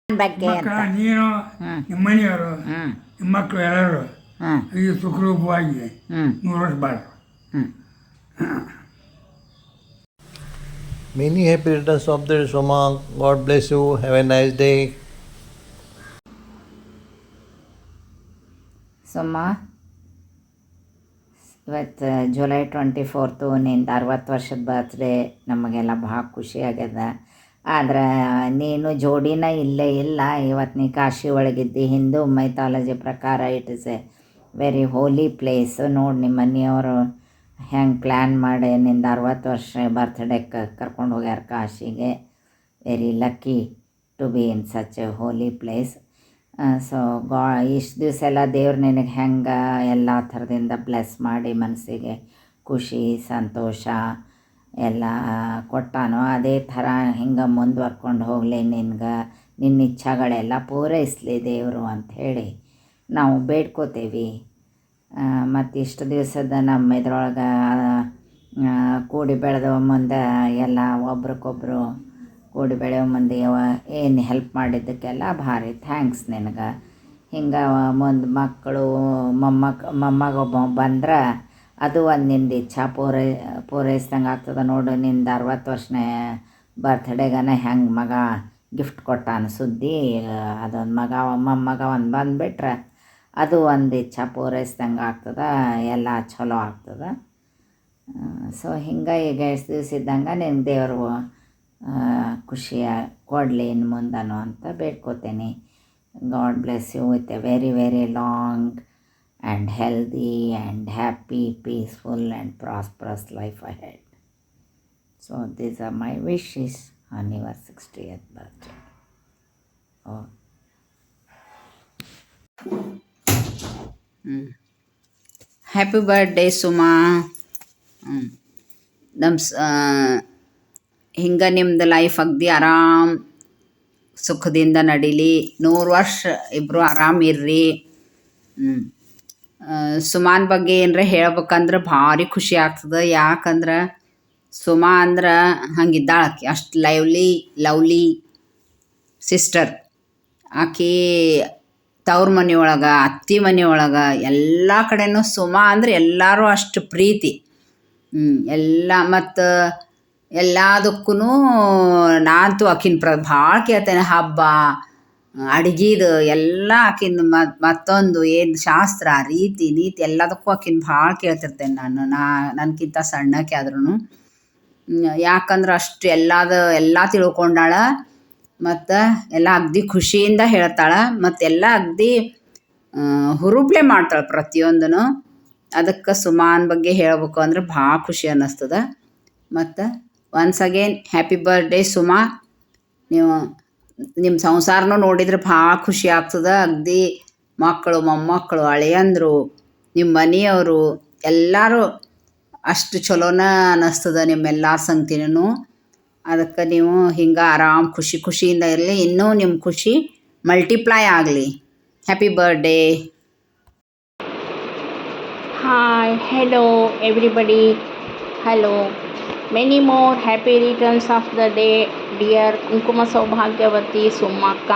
ಬಗ್ಗೆ ಮಕ್ಕ ಅಂತ. ನೀನು ಹ್ಮ್. ನಿಮ್ಮ ಮನೆಯವರು ಹ್ಮ್. ನಿಮ್ಮ ಮಕ್ಕಳು ಎಲ್ಲರೂ ಹ್ಮ್. ಈ ಸುಖರೂಪವಾಗಿ ಹ್ಮ್. 100 ವರ್ಷ ಬಾಳ್ರು. ಹ್ಮ್. Many happy returns of the day, Soma. God bless you. Have a nice day. ಸುಮ್ಮ, ಇವತ್ತು ಜುಲೈ 24 ನಿಂದು 60 ವರ್ಷದ ಬರ್ತ್ಡೇ. ನಮಗೆಲ್ಲ ಭಾಳ ಖುಷಿ ಆಗ್ಯದ. ಆದ್ರೆ ನೀನು ಜೋಡಿನ ಇಲ್ಲೇ ಇಲ್ಲ. ಇವತ್ತು ನೀ ಕಾಶಿ ಒಳಗಿದ್ದಿ. ಹಿಂದೂ ಮೈಥಾಲಜಿ ಪ್ರಕಾರ it is A very Holi place. ನೋಡಿ ನಿಮ್ಮ ಮನೆಯವರು ಹೆಂಗೆ ಪ್ಲ್ಯಾನ್ ಮಾಡಿ ನಿಂದು 60 ವರ್ಷ ಬರ್ತ್ಡೇಕ್ಕೆ ಕರ್ಕೊಂಡು ಹೋಗ್ಯಾರ ಕಾಶಿಗೆ. Very lucky to be in such a holy place. So ಇಷ್ಟು ದಿವಸ ಎಲ್ಲ ದೇವ್ರು ನಿನಗೆ ಹೆಂಗೆ ಎಲ್ಲ ಥರದಿಂದ ಬ್ಲೆಸ್ ಮಾಡಿ ಮನಸ್ಸಿಗೆ ಖುಷಿ ಸಂತೋಷ ಎಲ್ಲ ಕೊಟ್ಟಾನೋ, ಅದೇ ಥರ ಹಿಂಗೆ ಮುಂದುವರ್ಕೊಂಡು ಹೋಗಲಿ, ನಿನ್ನ ಇಚ್ಛೆಗಳೆಲ್ಲ ಪೂರೈಸಲಿ ದೇವರು ಅಂಥೇಳಿ ನಾವು ಬೇಡ್ಕೋತೀವಿ. ಮತ್ತು ಇಷ್ಟು ದಿವಸದ ನಮ್ಮ ಇದ್ರೊಳಗೆ ಕೂಡಿ ಬೆಳೆದ ಮುಂದೆ ಎಲ್ಲ ಒಬ್ರಿಗೊಬ್ರು ಕೂಡಿ ಬೆಳೆಯೋ ಮಂದಿ ಏನು ಹೆಲ್ಪ್ ಮಾಡಿದ್ದಕ್ಕೆಲ್ಲ ಭಾರಿ ಥ್ಯಾಂಕ್ಸ್ ನಿನಗೆ. ಹಿಂಗೆ ಮುಂದೆ ಮಕ್ಕಳು ಮೊಮ್ಮಗ ಒಬ್ಬ ಬಂದ್ರೆ ಅದು ಒಂದು ನಿಂದು ಇಚ್ಛೆ ಪೂರೈಸ್ದಂಗೆ ಆಗ್ತದೆ. ನೋಡು, ನಿಂದು 60 ವರ್ಷನೇ ಬರ್ತ್ಡೇಗನ ಹೆಂಗೆ ಮಗ ಗಿಫ್ಟ್ ಕೊಟ್ಟಾನ ಸುದ್ದಿ. ಅದೊಂದು ಮೊಮ್ಮಗ ಒಂದು ಬಂದುಬಿಟ್ರೆ ಅದು ಒಂದು ಇಚ್ಛೆ ಪೂರೈಸ್ದಂಗೆ ಆಗ್ತದೆ, ಎಲ್ಲ ಚಲೋ ಆಗ್ತದೆ. ಸೊ ಹಿಂಗೆ ಈಗ ಎಷ್ಟು ದಿವಸ ಇದ್ದಂಗೆ ನಿನ್ನ ದೇವರು ಖುಷಿಯ ಕೊಡಲಿ ಇನ್ನು ಮುಂದನು ಅಂತ ಬೇಡ್ಕೋತೀನಿ. God bless you with a very very long and healthy and happy, peaceful and prosperous life ahead. So these are my wishes on your 60th birthday. Oh. Happy birthday Suma. ಹಿಂಗೆ ನಿಮ್ದು ಲೈಫ್ ಅಗ್ದಿ ಆರಾಮ್ ಸುಖದಿಂದ ನಡೀಲಿ. 100 ವರ್ಷ ಇಬ್ಬರು ಆರಾಮಿರ್ರಿ. ಸುಮಾನ್ ಬಗ್ಗೆ ಏನರ ಹೇಳ್ಬೇಕಂದ್ರೆ ಭಾರಿ ಖುಷಿ ಆಗ್ತದೆ. ಯಾಕಂದ್ರೆ ಸುಮಾ ಅಂದ್ರೆ ಹಂಗಿದ್ದಾಳ ಆಕಿ, ಅಷ್ಟು ಲವ್ಲಿ ಸಿಸ್ಟರ್. ಆಕಿ ತವ್ರ ಮನೆಯೊಳಗೆ ಅತ್ತಿ ಮನೆಯೊಳಗೆ ಎಲ್ಲ ಕಡೆನೂ ಸುಮಾ ಅಂದ್ರೆ ಎಲ್ಲರೂ ಅಷ್ಟು ಪ್ರೀತಿ. ಎಲ್ಲ ಮತ್ತು ಎಲ್ಲದಕ್ಕೂ ನಾನಂತೂ ಆಕಿನ ಭಾಳ ಕೇಳ್ತೇನೆ. ಹಬ್ಬ ಅಡ್ಗೆದು ಎಲ್ಲ ಆಕಿನ ಮತ್ತೊಂದು ಏನು ಶಾಸ್ತ್ರ ರೀತಿ ನೀತಿ ಎಲ್ಲದಕ್ಕೂ ಆಕಿನ ಭಾಳ ಕೇಳ್ತಿರ್ತೇನೆ ನಾನು. ನನಗಿಂತ ಸಣ್ಣಕ್ಕೆ ಆದ್ರೂ. ಯಾಕಂದ್ರೆ ಅಷ್ಟು ಎಲ್ಲ ತಿಳ್ಕೊಂಡಾಳ ಮತ್ತು ಎಲ್ಲ ಅಗ್ದಿ ಖುಷಿಯಿಂದ ಹೇಳ್ತಾಳೆ ಮತ್ತು ಎಲ್ಲ ಅಗ್ದಿ ಹುರುಪ್ಲೆ ಮಾಡ್ತಾಳೆ ಪ್ರತಿಯೊಂದೂ. ಅದಕ್ಕೆ ಸುಮಾನ್ ಬಗ್ಗೆ ಹೇಳ್ಬೇಕು ಅಂದ್ರೆ ಭಾಳ ಖುಷಿ ಅನ್ನಿಸ್ತದೆ. ಮತ್ತು once again happy birthday Suma. ನೀವು ನಿಮ್ಮ ಸಂಸಾರನೂ ನೋಡಿದ್ರೆ ಭಾಳ ಖುಷಿ ಆಗ್ತದೆ. ಅಗ್ದಿ ಮಕ್ಕಳು ಮೊಮ್ಮಕ್ಕಳು ಅಳಿಯಂದರು ನಿಮ್ಮ ಮನೆಯವರು ಎಲ್ಲರೂ ಅಷ್ಟು ಚಲೋನ ಅನ್ನಿಸ್ತದೆ ನಿಮ್ಮೆಲ್ಲರ ಸಂಗತಿನೂ. ಅದಕ್ಕೆ ನೀವು ಹಿಂಗೆ ಆರಾಮ್ ಖುಷಿಯಿಂದ ಇರಲಿ. ಇನ್ನೂ ನಿಮ್ಮ ಖುಷಿ ಮಲ್ಟಿಪ್ಲೈ ಆಗಲಿ. Happy birthday. Hi, hello everybody. Hello. Many more happy returns of the day, dear ಕುಂಕುಮ ಸೌಭಾಗ್ಯವತಿ ಸುಮ್ಮಕ್ಕ.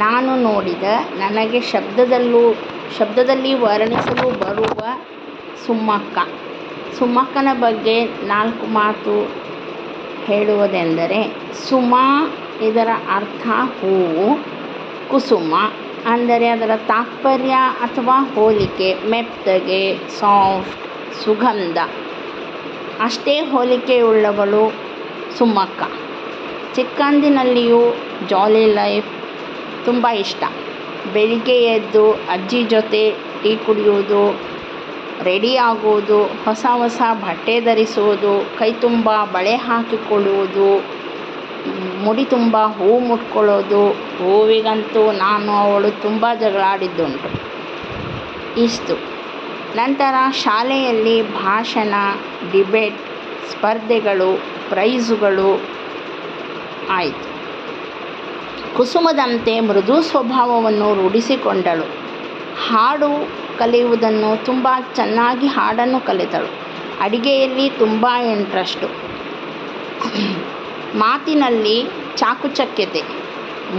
ನಾನು ನೋಡಿದ ನನಗೆ ಶಬ್ದದಲ್ಲಿ ವರ್ಣಿಸಲು ಬರುವ ಸುಮ್ಮಕ್ಕನ ಬಗ್ಗೆ 4 ಮಾತು ಹೇಳುವುದೆಂದರೆ, ಸುಮಾ ಇದರ ಅರ್ಥ ಹೂವು, ಕುಸುಮ ಅಂದರೆ ಅದರ ತಾತ್ಪರ್ಯ ಅಥವಾ ಹೋಲಿಕೆ, ಮೆತ್ತಗೆ, ಸಾಫ್ಟ್, ಸುಗಂಧ. ಅಷ್ಟೇ ಹೋಲಿಕೆಯುಳ್ಳವಳು ಸುಮ್ಮಕ್ಕ. ಚಿಕ್ಕಂದಿನಲ್ಲಿಯೂ ಜಾಲಿ ಲೈಫ್ ತುಂಬ ಇಷ್ಟ. ಬೆಳಿಗ್ಗೆ ಎದ್ದು ಅಜ್ಜಿ ಜೊತೆ ಟೀ ಕುಡಿಯೋದು, ರೆಡಿ ಆಗೋದು, ಹೊಸ ಬಟ್ಟೆ ಧರಿಸೋದು, ಕೈ ತುಂಬ ಬಳೆ ಹಾಕಿಕೊಳ್ಳುವುದು, ಮುಡಿ ತುಂಬ ಹೂವು ಮುಟ್ಕೊಳ್ಳೋದು. ಹೂವಿಗಂತೂ ನಾನು ಅವಳು ತುಂಬ ಜಗಳಾಡಿದ್ದುಂಟು. ಇಷ್ಟು. ನಂತರ ಶಾಲೆಯಲ್ಲಿ ಭಾಷಣ, ಡಿಬೇಟ್, ಸ್ಪರ್ಧೆಗಳು, ಪ್ರೈಝುಗಳು ಆಯಿತು. ಕುಸುಮದಂತೆ ಮೃದು ಸ್ವಭಾವವನ್ನು ರೂಢಿಸಿಕೊಂಡಳು. ಹಾಡು ಕಲಿಯುವುದನ್ನು ತುಂಬ ಚೆನ್ನಾಗಿ ಹಾಡನ್ನು ಕಲಿತಳು. ಅಡಿಗೆಯಲ್ಲಿ ತುಂಬ ಇಂಟ್ರೆಸ್ಟು. ಮಾತಿನಲ್ಲಿ ಚಾಕುಚಕ್ಯತೆ.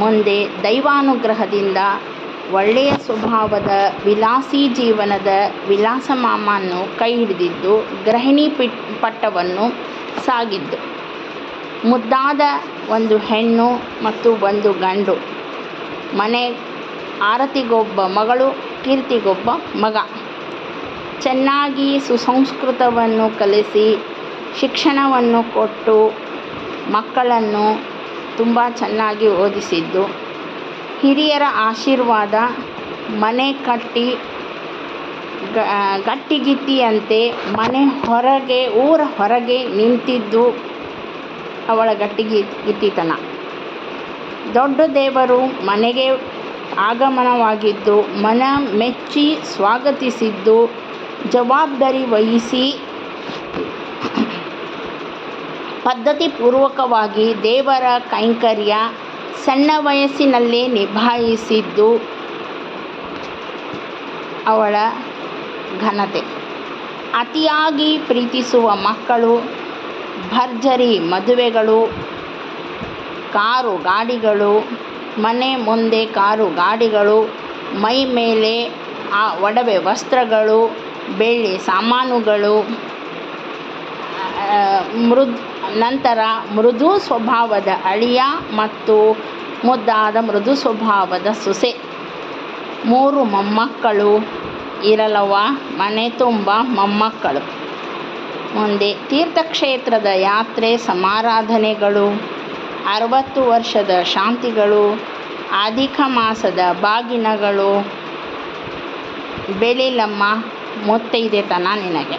ಮುಂದೆ ದೈವಾನುಗ್ರಹದಿಂದ ಒಳ್ಳೆಯ ಸ್ವಭಾವದ ವಿಲಾಸಿ ಜೀವನದ ವಿಲಾಸ ಮಾಮನ್ನು ಕೈ ಹಿಡಿದಿದ್ದು ಗೃಹಿಣಿ ಪಟ್ಟವನ್ನು ಸಾಗಿದ್ದು. ಮುದ್ದಾದ ಒಂದು ಹೆಣ್ಣು ಮತ್ತು ಒಂದು ಗಂಡು. ಮನೆ ಆರತಿಗೊಬ್ಬ ಮಗಳು, ಕೀರ್ತಿಗೊಬ್ಬ ಮಗ. ಚೆನ್ನಾಗಿ ಸುಸಂಸ್ಕೃತವನ್ನು ಕಲಿಸಿ ಶಿಕ್ಷಣವನ್ನು ಕೊಟ್ಟು ಮಕ್ಕಳನ್ನು ತುಂಬ ಚೆನ್ನಾಗಿ ಓದಿಸಿದ್ದು. ಹಿರಿಯರ ಆಶೀರ್ವಾದ, ಮನೆ ಕಟ್ಟಿ ಗಟ್ಟಿಗಿತ್ತಿಯಂತೆ ಮನೆ ಹೊರಗೆ ಊರ ಹೊರಗೆ ನಿಂತಿದ್ದು ಅವಳ ಗಟ್ಟಿಗಿತ್ತಿತನ. ದೊಡ್ಡ ದೇವರು ಮನೆಗೆ ಆಗಮನವಾಗಿದ್ದು ಮನ ಮೆಚ್ಚಿ ಸ್ವಾಗತಿಸಿದ್ದು, ಜವಾಬ್ದಾರಿ ವಹಿಸಿ ಪದ್ಧತಿಪೂರ್ವಕವಾಗಿ ದೇವರ ಕೈಂಕರ್ಯ ಸಣ್ಣ ವಯಸ್ಸಿನಲ್ಲೇ ನಿಭಾಯಿಸಿದ್ದು ಅವಳ ಘನತೆ. ಅತಿಯಾಗಿ ಪ್ರೀತಿಸುವ ಮಕ್ಕಳು, ಭರ್ಜರಿ ಮದುವೆಗಳು, ಕಾರು ಗಾಡಿಗಳು, ಮನೆ ಮುಂದೆ ಕಾರು ಗಾಡಿಗಳು, ಮೈ ಮೇಲೆ ಒಡವೆ ವಸ್ತ್ರಗಳು, ಬೆಳ್ಳಿ ಸಾಮಾನುಗಳು, ನಂತರ ಮೃದು ಸ್ವಭಾವದ ಅಳಿಯ ಮತ್ತು ಮುದ್ದಾದ ಮೃದು ಸ್ವಭಾವದ ಸೊಸೆ. 3 ಮೊಮ್ಮಕ್ಕಳು ಇರಲವ ಮನೆ ತುಂಬ ಮೊಮ್ಮಕ್ಕಳು. ಮುಂದೆ ತೀರ್ಥಕ್ಷೇತ್ರದ ಯಾತ್ರೆ ಸಮಾರಾಧನೆಗಳು, 60 ವರ್ಷದ ಶಾಂತಿಗಳು, ಅಧಿಕ ಮಾಸದ ಬಾಗಿನಗಳು. ಬೆಳಿಲಮ್ಮ ಮುತ್ತೈದೆತನ ನಿನಗೆ.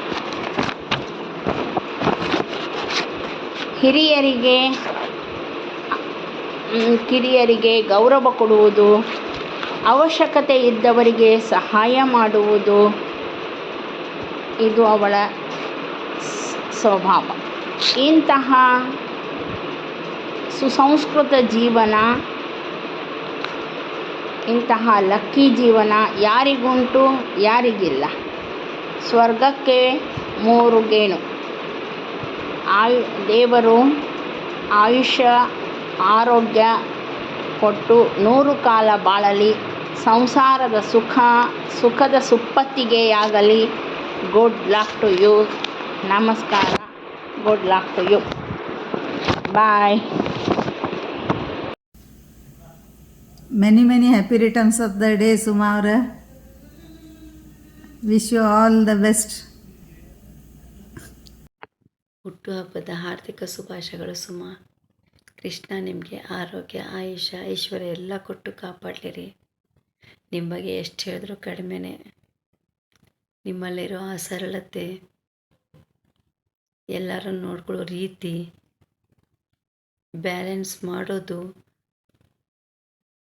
ಕಿರಿಯರಿಗೆ ಗೌರವ ಕೊಡುವುದು, ಅವಶ್ಯಕತೆ ಇದ್ದವರಿಗೆ ಸಹಾಯ ಮಾಡುವುದು ಇದು ಅವಳ ಸ್ವಭಾವ. ಇಂತಹ ಸುಸಂಸ್ಕೃತ ಜೀವನ, ಇಂತಹ ಲಕ್ಕಿ ಜೀವನ ಯಾರಿಗುಂಟು, ಯಾರಿಗಿಲ್ಲ. ಸ್ವರ್ಗಕ್ಕೆ 3 ಗೇಣು. ದೇವರು ಆಯುಷ್ಯ ಆರೋಗ್ಯ ಕೊಟ್ಟು 100 ಕಾಲ ಬಾಳಲಿ. ಸಂಸಾರದ ಸುಖದ ಸುಪ್ಪತ್ತಿಗೆಯಾಗಲಿ. Good luck to you. ನಮಸ್ಕಾರ. Good luck to you. Bye. Many happy returns of the day, Suma avare. Wish you all the best. ಹುಟ್ಟುಹಬ್ಬದ ಹಾರ್ದಿಕ ಶುಭಾಶಯಗಳು ಸುಮಾ. ಕೃಷ್ಣ ನಿಮಗೆ ಆರೋಗ್ಯ, ಆಯುಷ್ಯ, ಐಶ್ವರ್ಯ ಎಲ್ಲ ಕೊಟ್ಟು ಕಾಪಾಡಲಿರಿ. ನಿಮ್ಮ ಬಗ್ಗೆ ಎಷ್ಟು ಹೇಳಿದ್ರೂ ಕಡಿಮೆನೇ. ನಿಮ್ಮಲ್ಲಿರೋ ಆ ಸರಳತೆ, ಎಲ್ಲರನ್ನು ನೋಡ್ಕೊಳ್ಳೋ ರೀತಿ, ಬ್ಯಾಲೆನ್ಸ್ ಮಾಡೋದು,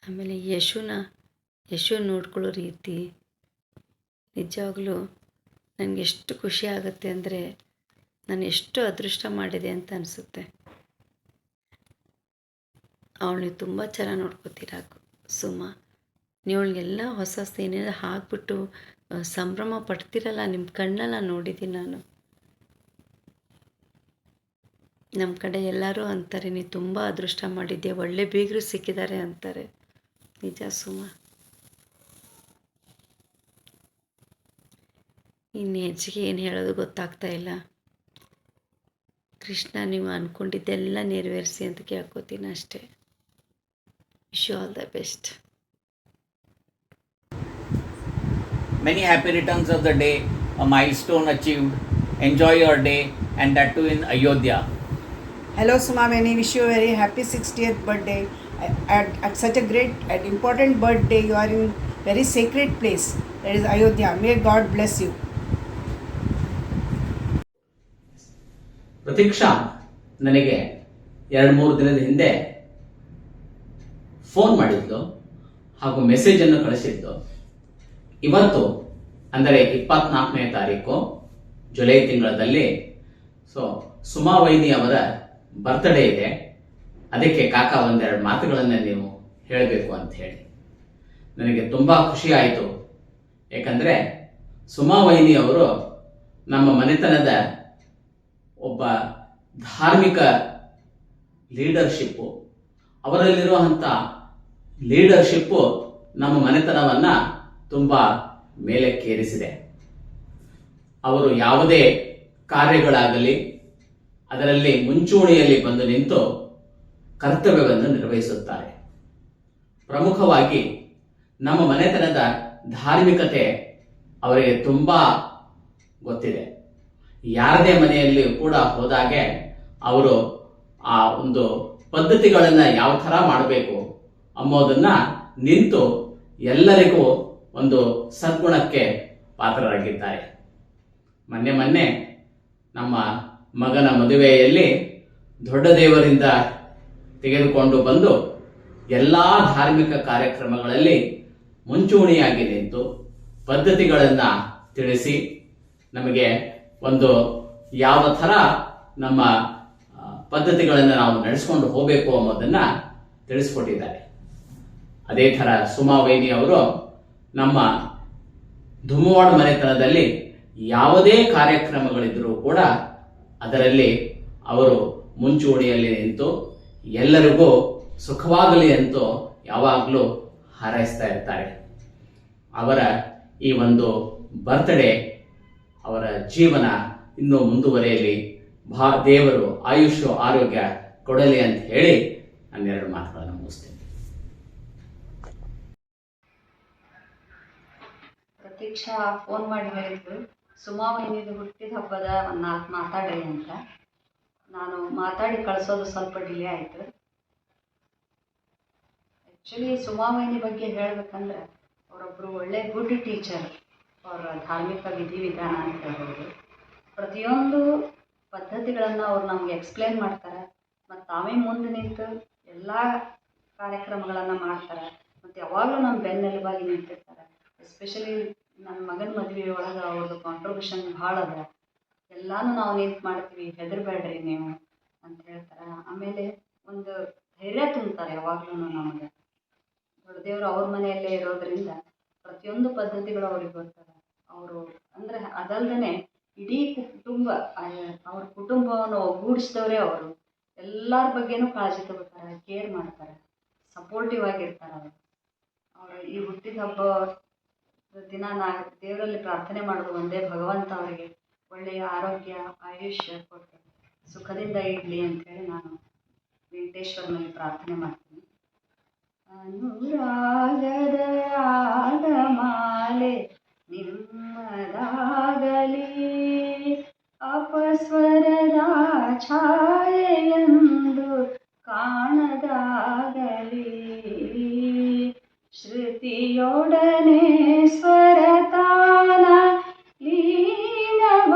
ಆಮೇಲೆ ಯಶು ನೋಡ್ಕೊಳ್ಳೋ ರೀತಿ, ನಿಜವಾಗ್ಲೂ ನನಗೆ ಎಷ್ಟು ಖುಷಿ ಆಗುತ್ತೆ ಅಂದರೆ ನಾನು ಎಷ್ಟು ಅದೃಷ್ಟ ಮಾಡಿದೆ ಅಂತ ಅನಿಸುತ್ತೆ. ಅವಳನ್ನ ತುಂಬ ಚೆನ್ನಾಗಿ ನೋಡ್ಕೋತೀರ ಸುಮಾ. ನೀವು ಅವಳಿಗೆಲ್ಲ ಹೊಸ ಏನೆಲ್ಲ ಹಾಕ್ಬಿಟ್ಟು ಸಂಭ್ರಮ ಪಡ್ತಿರಲ್ಲ, ನಿಮ್ಮ ಕಣ್ಣೆಲ್ಲ ನೋಡಿದ್ದೀನಿ ನಾನು. ನಮ್ಮ ಕಡೆ ಎಲ್ಲರೂ ಅಂತಾರೆ, ನೀನು ತುಂಬ ಅದೃಷ್ಟ ಮಾಡಿದ್ದೆ, ಒಳ್ಳೆ ಬೀಗರು ಸಿಕ್ಕಿದ್ದಾರೆ ಅಂತಾರೆ. ನಿಜ ಸುಮಾ. ಇನ್ನು ಹೆಚ್ಚಿಗೆ ಏನು ಹೇಳೋದು ಗೊತ್ತಾಗ್ತಾ ಇಲ್ಲ. ಕೃಷ್ಣ ನೀವು ಅಂದ್ಕೊಂಡಿದ್ದೆಲ್ಲ ನೆರವೇರಿಸಿ ಅಂತ ಕೇಳ್ಕೊತೀನಿ ಅಷ್ಟೇ. Wish you all the best. Many happy returns of the day, a milestone achieved. Enjoy your day, and that too in Ayodhya. Hello Suma Veni, wish you a very happy 60th birthday. At such a great and important birthday, you are in very sacred place, that is Ayodhya. May God bless you. Pratiksha ನನಗೆ 2-3 ದಿನದ ಹಿಂದೆ phone ಮಾಡಿದ್ಲು ಹಾಗೂ ಮೆಸೇಜನ್ನು ಕಳಿಸಿದ್ಲು. ಇವತ್ತು ಅಂದರೆ 24ನೇ ತಾರೀಕು July ತಿಂಗಳಲ್ಲಿ ಸುಮಾ ವೈನಿ ಅವರ ಬರ್ತ್ಡೇ ಇದೆ. ಅದಕ್ಕೆ ಕಾಕ ಒಂದೆರಡು ಮಾತುಗಳನ್ನು ನೀವು ಹೇಳಬೇಕು ಅಂತ ಹೇಳಿ ನನಗೆ ತುಂಬ ಖುಷಿ ಆಯಿತು. ಯಾಕಂದರೆ ಸುಮಾ ವೈನಿ ಅವರು ನಮ್ಮ ಮನೆತನದ ಒಬ್ಬ ಧಾರ್ಮಿಕ ಲೀಡರ್ಶಿಪ್ಪು, ಅವರಲ್ಲಿರುವಂಥ ಲೀಡರ್ಶಿಪ್ಪು ನಮ್ಮ ಮನೆತನವನ್ನು ತುಂಬ ಮೇಲಕ್ಕೇರಿಸಿದೆ. ಅವರು ಯಾವುದೇ ಕಾರ್ಯಗಳಾಗಲಿ ಅದರಲ್ಲಿ ಮುಂಚೂಣಿಯಲ್ಲಿ ಬಂದು ನಿಂತು ಕರ್ತವ್ಯವನ್ನು ನಿರ್ವಹಿಸುತ್ತಾರೆ. ಪ್ರಮುಖವಾಗಿ ನಮ್ಮ ಮನೆತನದ ಧಾರ್ಮಿಕತೆ ಅವರಿಗೆ ತುಂಬ ಗೊತ್ತಿದೆ. ಯಾರದೇ ಮನೆಯಲ್ಲಿ ಕೂಡ ಹೋದಾಗೆ ಅವರು ಆ ಒಂದು ಪದ್ಧತಿಗಳನ್ನು ಯಾವ ಥರ ಮಾಡಬೇಕು ಅಂಬೋದನ್ನು ನಿಂತು ಎಲ್ಲರಿಗೂ ಒಂದು ಸದ್ಗುಣಕ್ಕೆ ಪಾತ್ರರಾಗಿದ್ದಾರೆ. ಮೊನ್ನೆ ನಮ್ಮ ಮಗನ ಮದುವೆಯಲ್ಲಿ ದೊಡ್ಡ ದೇವರಿಂದ ತೆಗೆದುಕೊಂಡು ಬಂದು ಎಲ್ಲ ಧಾರ್ಮಿಕ ಕಾರ್ಯಕ್ರಮಗಳಲ್ಲಿ ಮುಂಚೂಣಿಯಾಗಿ ನಿಂತು ಪದ್ಧತಿಗಳನ್ನು ತಿಳಿಸಿ ನಮಗೆ ಒಂದು ಯಾವ ಥರ ನಮ್ಮ ಪದ್ಧತಿಗಳನ್ನು ನಾವು ನಡೆಸ್ಕೊಂಡು ಹೋಗಬೇಕು ಅನ್ನೋದನ್ನು ತಿಳಿಸ್ಕೊಟ್ಟಿದ್ದಾರೆ. ಅದೇ ಥರ ಸುಮಾವೈನಿ ಅವರು ನಮ್ಮ ಧುಮವಾಡ ಮನೆತನದಲ್ಲಿ ಯಾವುದೇ ಕಾರ್ಯಕ್ರಮಗಳಿದ್ದರೂ ಕೂಡ ಅದರಲ್ಲಿ ಅವರು ಮುಂಚೂಣಿಯಲ್ಲಿ ನಿಂತು ಎಲ್ಲರಿಗೂ ಸುಖವಾಗಲಿ ಅಂತೂ ಯಾವಾಗಲೂ ಹಾರೈಸ್ತಾ ಇರ್ತಾರೆ. ಅವರ ಈ ಒಂದು ಬರ್ತ್ಡೇ ಅವರ ಜೀವನ ಇನ್ನೂ ಮುಂದುವರಿಯಲಿ, ದೇವರು ಆಯುಷ್ಯ ಆರೋಗ್ಯ ಕೊಡಲಿ ಅಂತ ಹೇಳಿ ನಾನೆರಡು ಮಾತುಗಳನ್ನು ಮುಗಿಸ್ತೇನೆ. ಪ್ರತೀಕ್ಷಾ ಫೋನ್ ಮಾಡಿ ಹೇಳಿದ್ರು ಸುಮಾವೈನಿದು ಹುಟ್ಟಿದ ಹಬ್ಬದ ಒಂದು 4 ಮಾತಾಡಿ ಅಂತ. ನಾನು ಮಾತಾಡಿ ಕಳಿಸೋದು ಸ್ವಲ್ಪ ಡಿಲೇ ಆಯಿತು. ಆ್ಯಕ್ಚುಲಿ ಸುಮಾವೈನಿ ಬಗ್ಗೆ ಹೇಳಬೇಕಂದ್ರೆ ಅವರೊಬ್ಬರು ಒಳ್ಳೆ ಗುಡ್ ಟೀಚರ್. ಅವರ ಧಾರ್ಮಿಕ ವಿಧಿವಿಧಾನ ಅಂತ ಹೇಳ್ಬೋದು. ಪ್ರತಿಯೊಂದು ಪದ್ಧತಿಗಳನ್ನು ಅವ್ರು ನಮಗೆ ಎಕ್ಸ್ಪ್ಲೇನ್ ಮಾಡ್ತಾರೆ ಮತ್ತು ತಾವೇ ಮುಂದೆ ನಿಂತು ಎಲ್ಲ ಕಾರ್ಯಕ್ರಮಗಳನ್ನು ಮಾಡ್ತಾರೆ ಮತ್ತು ಯಾವಾಗಲೂ ನಮ್ಮ ಬೆನ್ನೆಲುಬಾಗಿ ನಿಂತಿರ್ತಾರೆ. ಎಸ್ಪೆಷಲಿ ನನ್ನ ಮಗನ ಮದುವೆ ಒಳಗೆ ಅವ್ರದ್ದು ಕಾಂಟ್ರಿಬ್ಯೂಷನ್ ಭಾಳ ಅದ. ಎಲ್ಲನೂ ನಾವು ನಿಂತು ಮಾಡ್ತೀವಿ, ಹೆದರಬೇಡ್ರಿ ನೀವು ಅಂತ ಹೇಳ್ತಾರೆ. ಆಮೇಲೆ ಒಂದು ಧೈರ್ಯ ತುಂಬ್ತಾರೆ ಯಾವಾಗಲೂ ನಮಗೆ. ದೊಡ್ಡ ದೇವರು ಅವ್ರ ಮನೆಯಲ್ಲೇ ಇರೋದ್ರಿಂದ ಪ್ರತಿಯೊಂದು ಪದ್ಧತಿಗಳು ಅವ್ರಿಗೆ ಗೊತ್ತದ. ಅವರು ಅಂದರೆ ಅದಲ್ಲದೆ ಇಡೀ ಕುಟುಂಬ, ಅವ್ರ ಕುಟುಂಬವನ್ನು ಒಗ್ಗೂಡಿಸಿದವರೇ ಅವರು. ಎಲ್ಲರ ಬಗ್ಗೆನೂ ಕಾಳಜಿ ತಗೋತಾರೆ, ಕೇರ್ ಮಾಡ್ತಾರೆ, ಸಪೋರ್ಟಿವ್ ಆಗಿರ್ತಾರೆ ಅವರು. ಅವರು ಈ ಹುಟ್ಟಿದ ಹಬ್ಬ ದಿನ ದೇವರಲ್ಲಿ ಪ್ರಾರ್ಥನೆ ಮಾಡೋದು ಒಂದೇ, ಭಗವಂತ ಅವರಿಗೆ ಒಳ್ಳೆಯ ಆರೋಗ್ಯ ಆಯುಷ್ಯ ಕೊಟ್ಟು ಸುಖದಿಂದ ಇಡಲಿ ಅಂಥೇಳಿ ನಾನು ವೆಂಕಟೇಶ್ವರನಲ್ಲಿ ಪ್ರಾರ್ಥನೆ ಮಾಡ್ತೀನಿ. ಅನುರಾಗದ ರಾಗಮಾಲೆ ನಿಮ್ಮದಾಗಲಿ, ಅಪಸ್ವರದ ಛಾಯೆಯೆಂದು ಕಾಣದಾಗಲಿ, ಶ್ರುತಿಯೊಡನೆ ಸ್ವರತಾನ ಲೀನವಾಗಲಿ,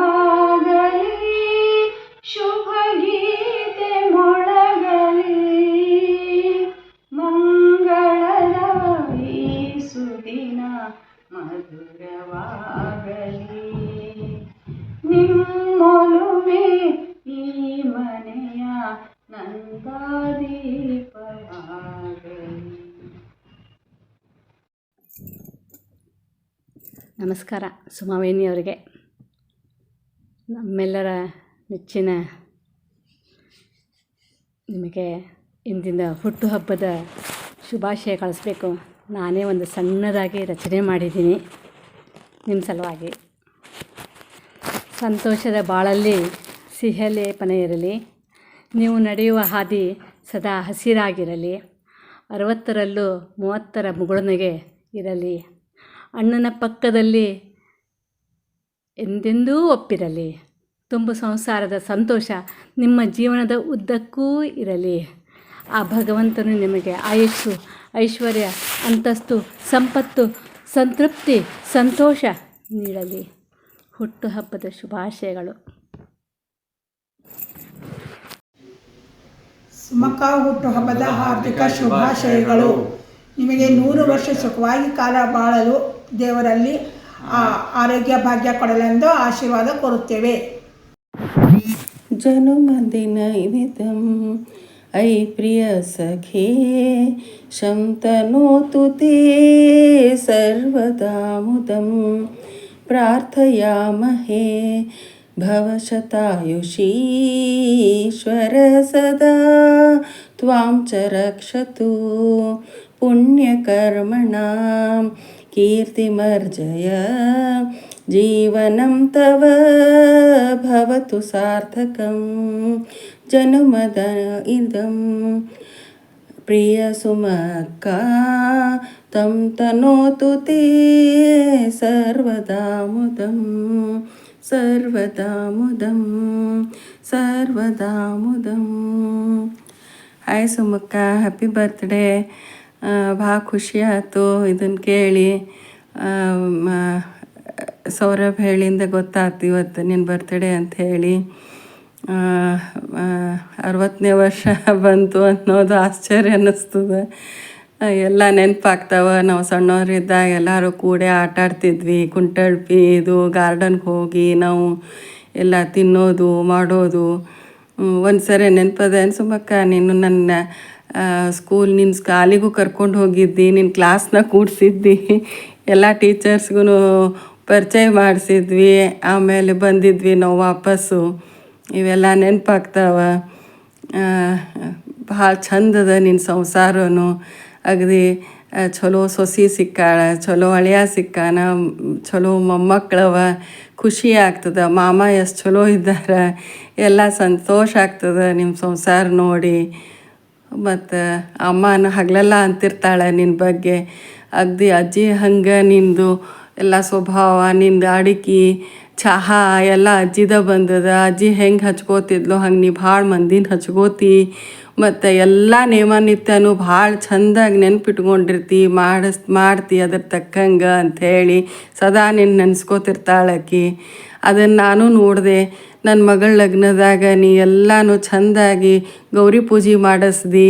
ಶುಭ ಗೀತೆ ಮೊಳಗಲಿ, ಮಂಗಳದ ಈ ಸುದಿನ ಮಧುರವಾಗಲಿ, ನಿಮ್ಮೊಲುಮೆ ಈ ಮನೆಯ ನಂದಾದೀಪವಾಗಲಿ. ನಮಸ್ಕಾರ ಸುಮಾವೇಣಿಯವರಿಗೆ. ನಮ್ಮೆಲ್ಲರ ನೆಚ್ಚಿನ ನಿಮಗೆ ಇಂದಿನ ಹುಟ್ಟುಹಬ್ಬದ ಶುಭಾಶಯ ಕಳಿಸ್ಬೇಕು. ನಾನೇ ಒಂದು ಸಣ್ಣದಾಗಿ ರಚನೆ ಮಾಡಿದ್ದೀನಿ ನಿಮ್ಮ ಸಲುವಾಗಿ. ಸಂತೋಷದ ಬಾಳಲ್ಲಿ ಸಿಹಲೇಪನ ಇರಲಿ, ನೀವು ನಡೆಯುವ ಹಾದಿ ಸದಾ ಹಸಿರಾಗಿರಲಿ, 60ರಲ್ಲೂ 30ರ ಮುಗುಳುನಗೆ ಇರಲಿ, ಅಣ್ಣನ ಪಕ್ಕದಲ್ಲಿ ಎಂದೆಂದೂ ಒಪ್ಪಿರಲಿ, ತುಂಬು ಸಂಸಾರದ ಸಂತೋಷ ನಿಮ್ಮ ಜೀವನದ ಉದ್ದಕ್ಕೂ ಇರಲಿ. ಆ ಭಗವಂತನು ನಿಮಗೆ ಆಯುಸ್ಸು ಐಶ್ವರ್ಯ ಅಂತಸ್ತು ಸಂಪತ್ತು ಸಂತೃಪ್ತಿ ಸಂತೋಷ ನೀಡಲಿ. ಹುಟ್ಟುಹಬ್ಬದ ಶುಭಾಶಯಗಳು. ಸುಮಕ್ಕ ಹುಟ್ಟುಹಬ್ಬದ ಹಾರ್ದಿಕ ಶುಭಾಶಯಗಳು. ನಿಮಗೆ 100 ವರ್ಷ ಸುಖವಾಗಿ ಕಾಲ ಬಾಳಲು ದೇವರಲ್ಲಿ ಆರೋಗ್ಯ ಭಾಗ್ಯ ಕೊಡಲೆಂದು ಆಶೀರ್ವಾದ ಕೋರುತ್ತೇವೆ. ಜನುಮದಿನ ಇನಿತಂ ಐ ಪ್ರಿಯ ಸಖೇ ಶಂತನೋತು ತೇ ಸರ್ವದಾ ಮುದಂ ಪ್ರಾರ್ಥಯಾಮಹೇ ಭವಶತಾಯುಷೀಶ್ವರ ಸದಾ ತ್ವಾಂ ಚ ರಕ್ಷತು पुण्यकर्मणां कीर्तिमर्जय जीवनं तव भवतु सार्थकं जन्मद इदं प्रियसुमक्का तं तनोतु ते सर्वदा मुदं सर्वदा मुदं सर्वदा मुदं. Hi Sumakka, happy birthday. ಭಾಳ ಖುಷಿ ಆಯ್ತು ಇದನ್ನು ಕೇಳಿ. ಸೌರಭ್ ಹೇಳಿಂದ ಗೊತ್ತಾಯ್ತು ಇವತ್ತು ನಿನ್ನ ಬರ್ತ್ಡೇ ಅಂತ ಹೇಳಿ. 60ನೇ ವರ್ಷ ಬಂತು ಅನ್ನೋದು ಆಶ್ಚರ್ಯ ಅನ್ನಿಸ್ತದೆ. ಎಲ್ಲ ನೆನಪಾಗ್ತಾವೆ. ನಾವು ಸಣ್ಣವರಿದ್ದಾಗ ಎಲ್ಲರೂ ಕೂಡಿ ಆಟಾಡ್ತಿದ್ವಿ, ಕುಂಟಳ್ಪಿ ಇದು ಗಾರ್ಡನ್ಗೆ ಹೋಗಿ ನಾವು ಎಲ್ಲ ತಿನ್ನೋದು ಮಾಡೋದು. ಒಂದು ಸರಿ ನೆನಪದ ಸುಮಕ್ಕ, ನೀನು ನನ್ನ ನಿನ್ನ ಕಾಲಿಗೂ ಕರ್ಕೊಂಡು ಹೋಗಿದ್ದಿ, ನಿನ್ನ ಕ್ಲಾಸ್ನಾಗ ಕೂಡಿಸಿದ್ದಿ, ಎಲ್ಲ ಟೀಚರ್ಸ್ಗೂ ಪರಿಚಯ ಮಾಡಿಸಿದ್ವಿ, ಆಮೇಲೆ ಬಂದಿದ್ವಿ ನಾವು ವಾಪಸ್ಸು. ಇವೆಲ್ಲ ನೆನಪಾಗ್ತಾವೆ. ಭಾಳ ಚಂದದ ನಿನ್ನ ಸಂಸಾರನು. ಅಗದಿ ಚಲೋ ಸೊಸಿ ಸಿಕ್ಕಾಳ, ಚಲೋ ಅಳಿಯ ಸಿಕ್ಕಾನ, ಚಲೋ ಮೊಮ್ಮಕ್ಕಳವ. ಖುಷಿ ಆಗ್ತದೆ. ಮಾಮ ಎಷ್ಟು ಚಲೋ ಇದ್ದಾರೆ, ಎಲ್ಲ ಸಂತೋಷ ಆಗ್ತದೆ ನಿಮ್ಮ ಸಂಸಾರ ನೋಡಿ. ಮತ್ತು ಅಮ್ಮನ ಹಗಲೆಲ್ಲ ಅಂತಿರ್ತಾಳೆ ನಿನ್ನ ಬಗ್ಗೆ. ಅಗದಿ ಅಜ್ಜಿ ಹಂಗೆ ನಿಂದು ಎಲ್ಲ ಸ್ವಭಾವ, ನಿಂದು ಅಡಿಕೆ ಚಹಾ ಎಲ್ಲ ಅಜ್ಜಿದ ಬಂದದ. ಅಜ್ಜಿ ಹೆಂಗೆ ಹಚ್ಕೋತಿದ್ಲು ಹಂಗೆ ನೀ ಭಾಳ ಮಂದಿನ ಹಚ್ಕೋತಿ. ಮತ್ತು ಎಲ್ಲ ನಿತ್ಯನೂ ಭಾಳ ಚೆಂದಾಗಿ ನೆನ್ಪಿಟ್ಕೊಂಡಿರ್ತಿ, ಮಾಡ್ತಿ ಅದ್ರ ತಕ್ಕಂಗೆ ಅಂಥೇಳಿ ಸದಾ ನಿನ್ನ ನೆನೆಸ್ಕೋತಿರ್ತಾಳಕಿ. ಅದನ್ನು ನಾನು ನೋಡಿದೆ. ನನ್ನ ಮಗಳ ಲಗ್ನದಾಗ ನೀ ಎಲ್ಲನೂ ಚೆಂದಾಗಿ ಗೌರಿ ಪೂಜೆ ಮಾಡಿಸ್ದಿ.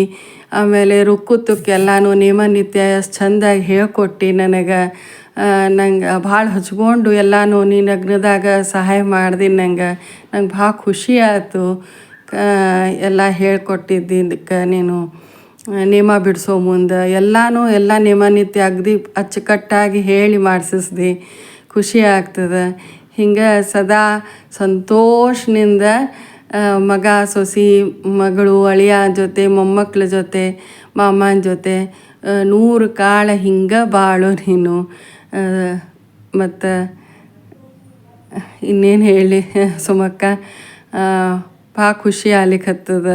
ಆಮೇಲೆ ರುಕ್ಕುತ್ತಕ್ಕೆಲ್ಲನೂ ನಿತ್ಯ ಎಷ್ಟು ಚೆಂದಾಗಿ ಹೇಳ್ಕೊಟ್ಟು ನನಗೆ. ನಂಗೆ ಭಾಳ ಹಚ್ಕೊಂಡು ಎಲ್ಲನೂ ನೀ ಲಗ್ನದಾಗ ಸಹಾಯ ಮಾಡ್ದಿ. ನಂಗೆ ಭಾಳ ಖುಷಿ ಆಯಿತು ಎಲ್ಲ ಹೇಳ್ಕೊಟ್ಟಿದ್ದಕ್ಕೆ. ನೀನು ನೇಮ ಬಿಡಿಸೋ ಮುಂದೆ ಎಲ್ಲನೂ ಎಲ್ಲ ನಿತ್ಯ ಅಗದಿ ಅಚ್ಚುಕಟ್ಟಾಗಿ ಹೇಳಿ ಮಾಡಿಸಿಸ್ದಿ. ಖುಷಿ ಆಗ್ತದೆ. ಹಿಂಗೆ ಸದಾ ಸಂತೋಷದಿಂದ ಮಗ ಸೊಸಿ ಮಗಳು ಅಳಿಯ ಜೊತೆ ಮೊಮ್ಮಕ್ಕಳ ಜೊತೆ ಮಾಮನ ಜೊತೆ 100 ಕಾಲ ಹಿಂಗೆ ಬಾಳು ನೀನು. ಮತ್ತು ಇನ್ನೇನು ಹೇಳಿ ಸುಮಕ್ಕ, ಭಾಳ ಖುಷಿ ಆಗ್ಲಿಕ್ಕತ್ತದ.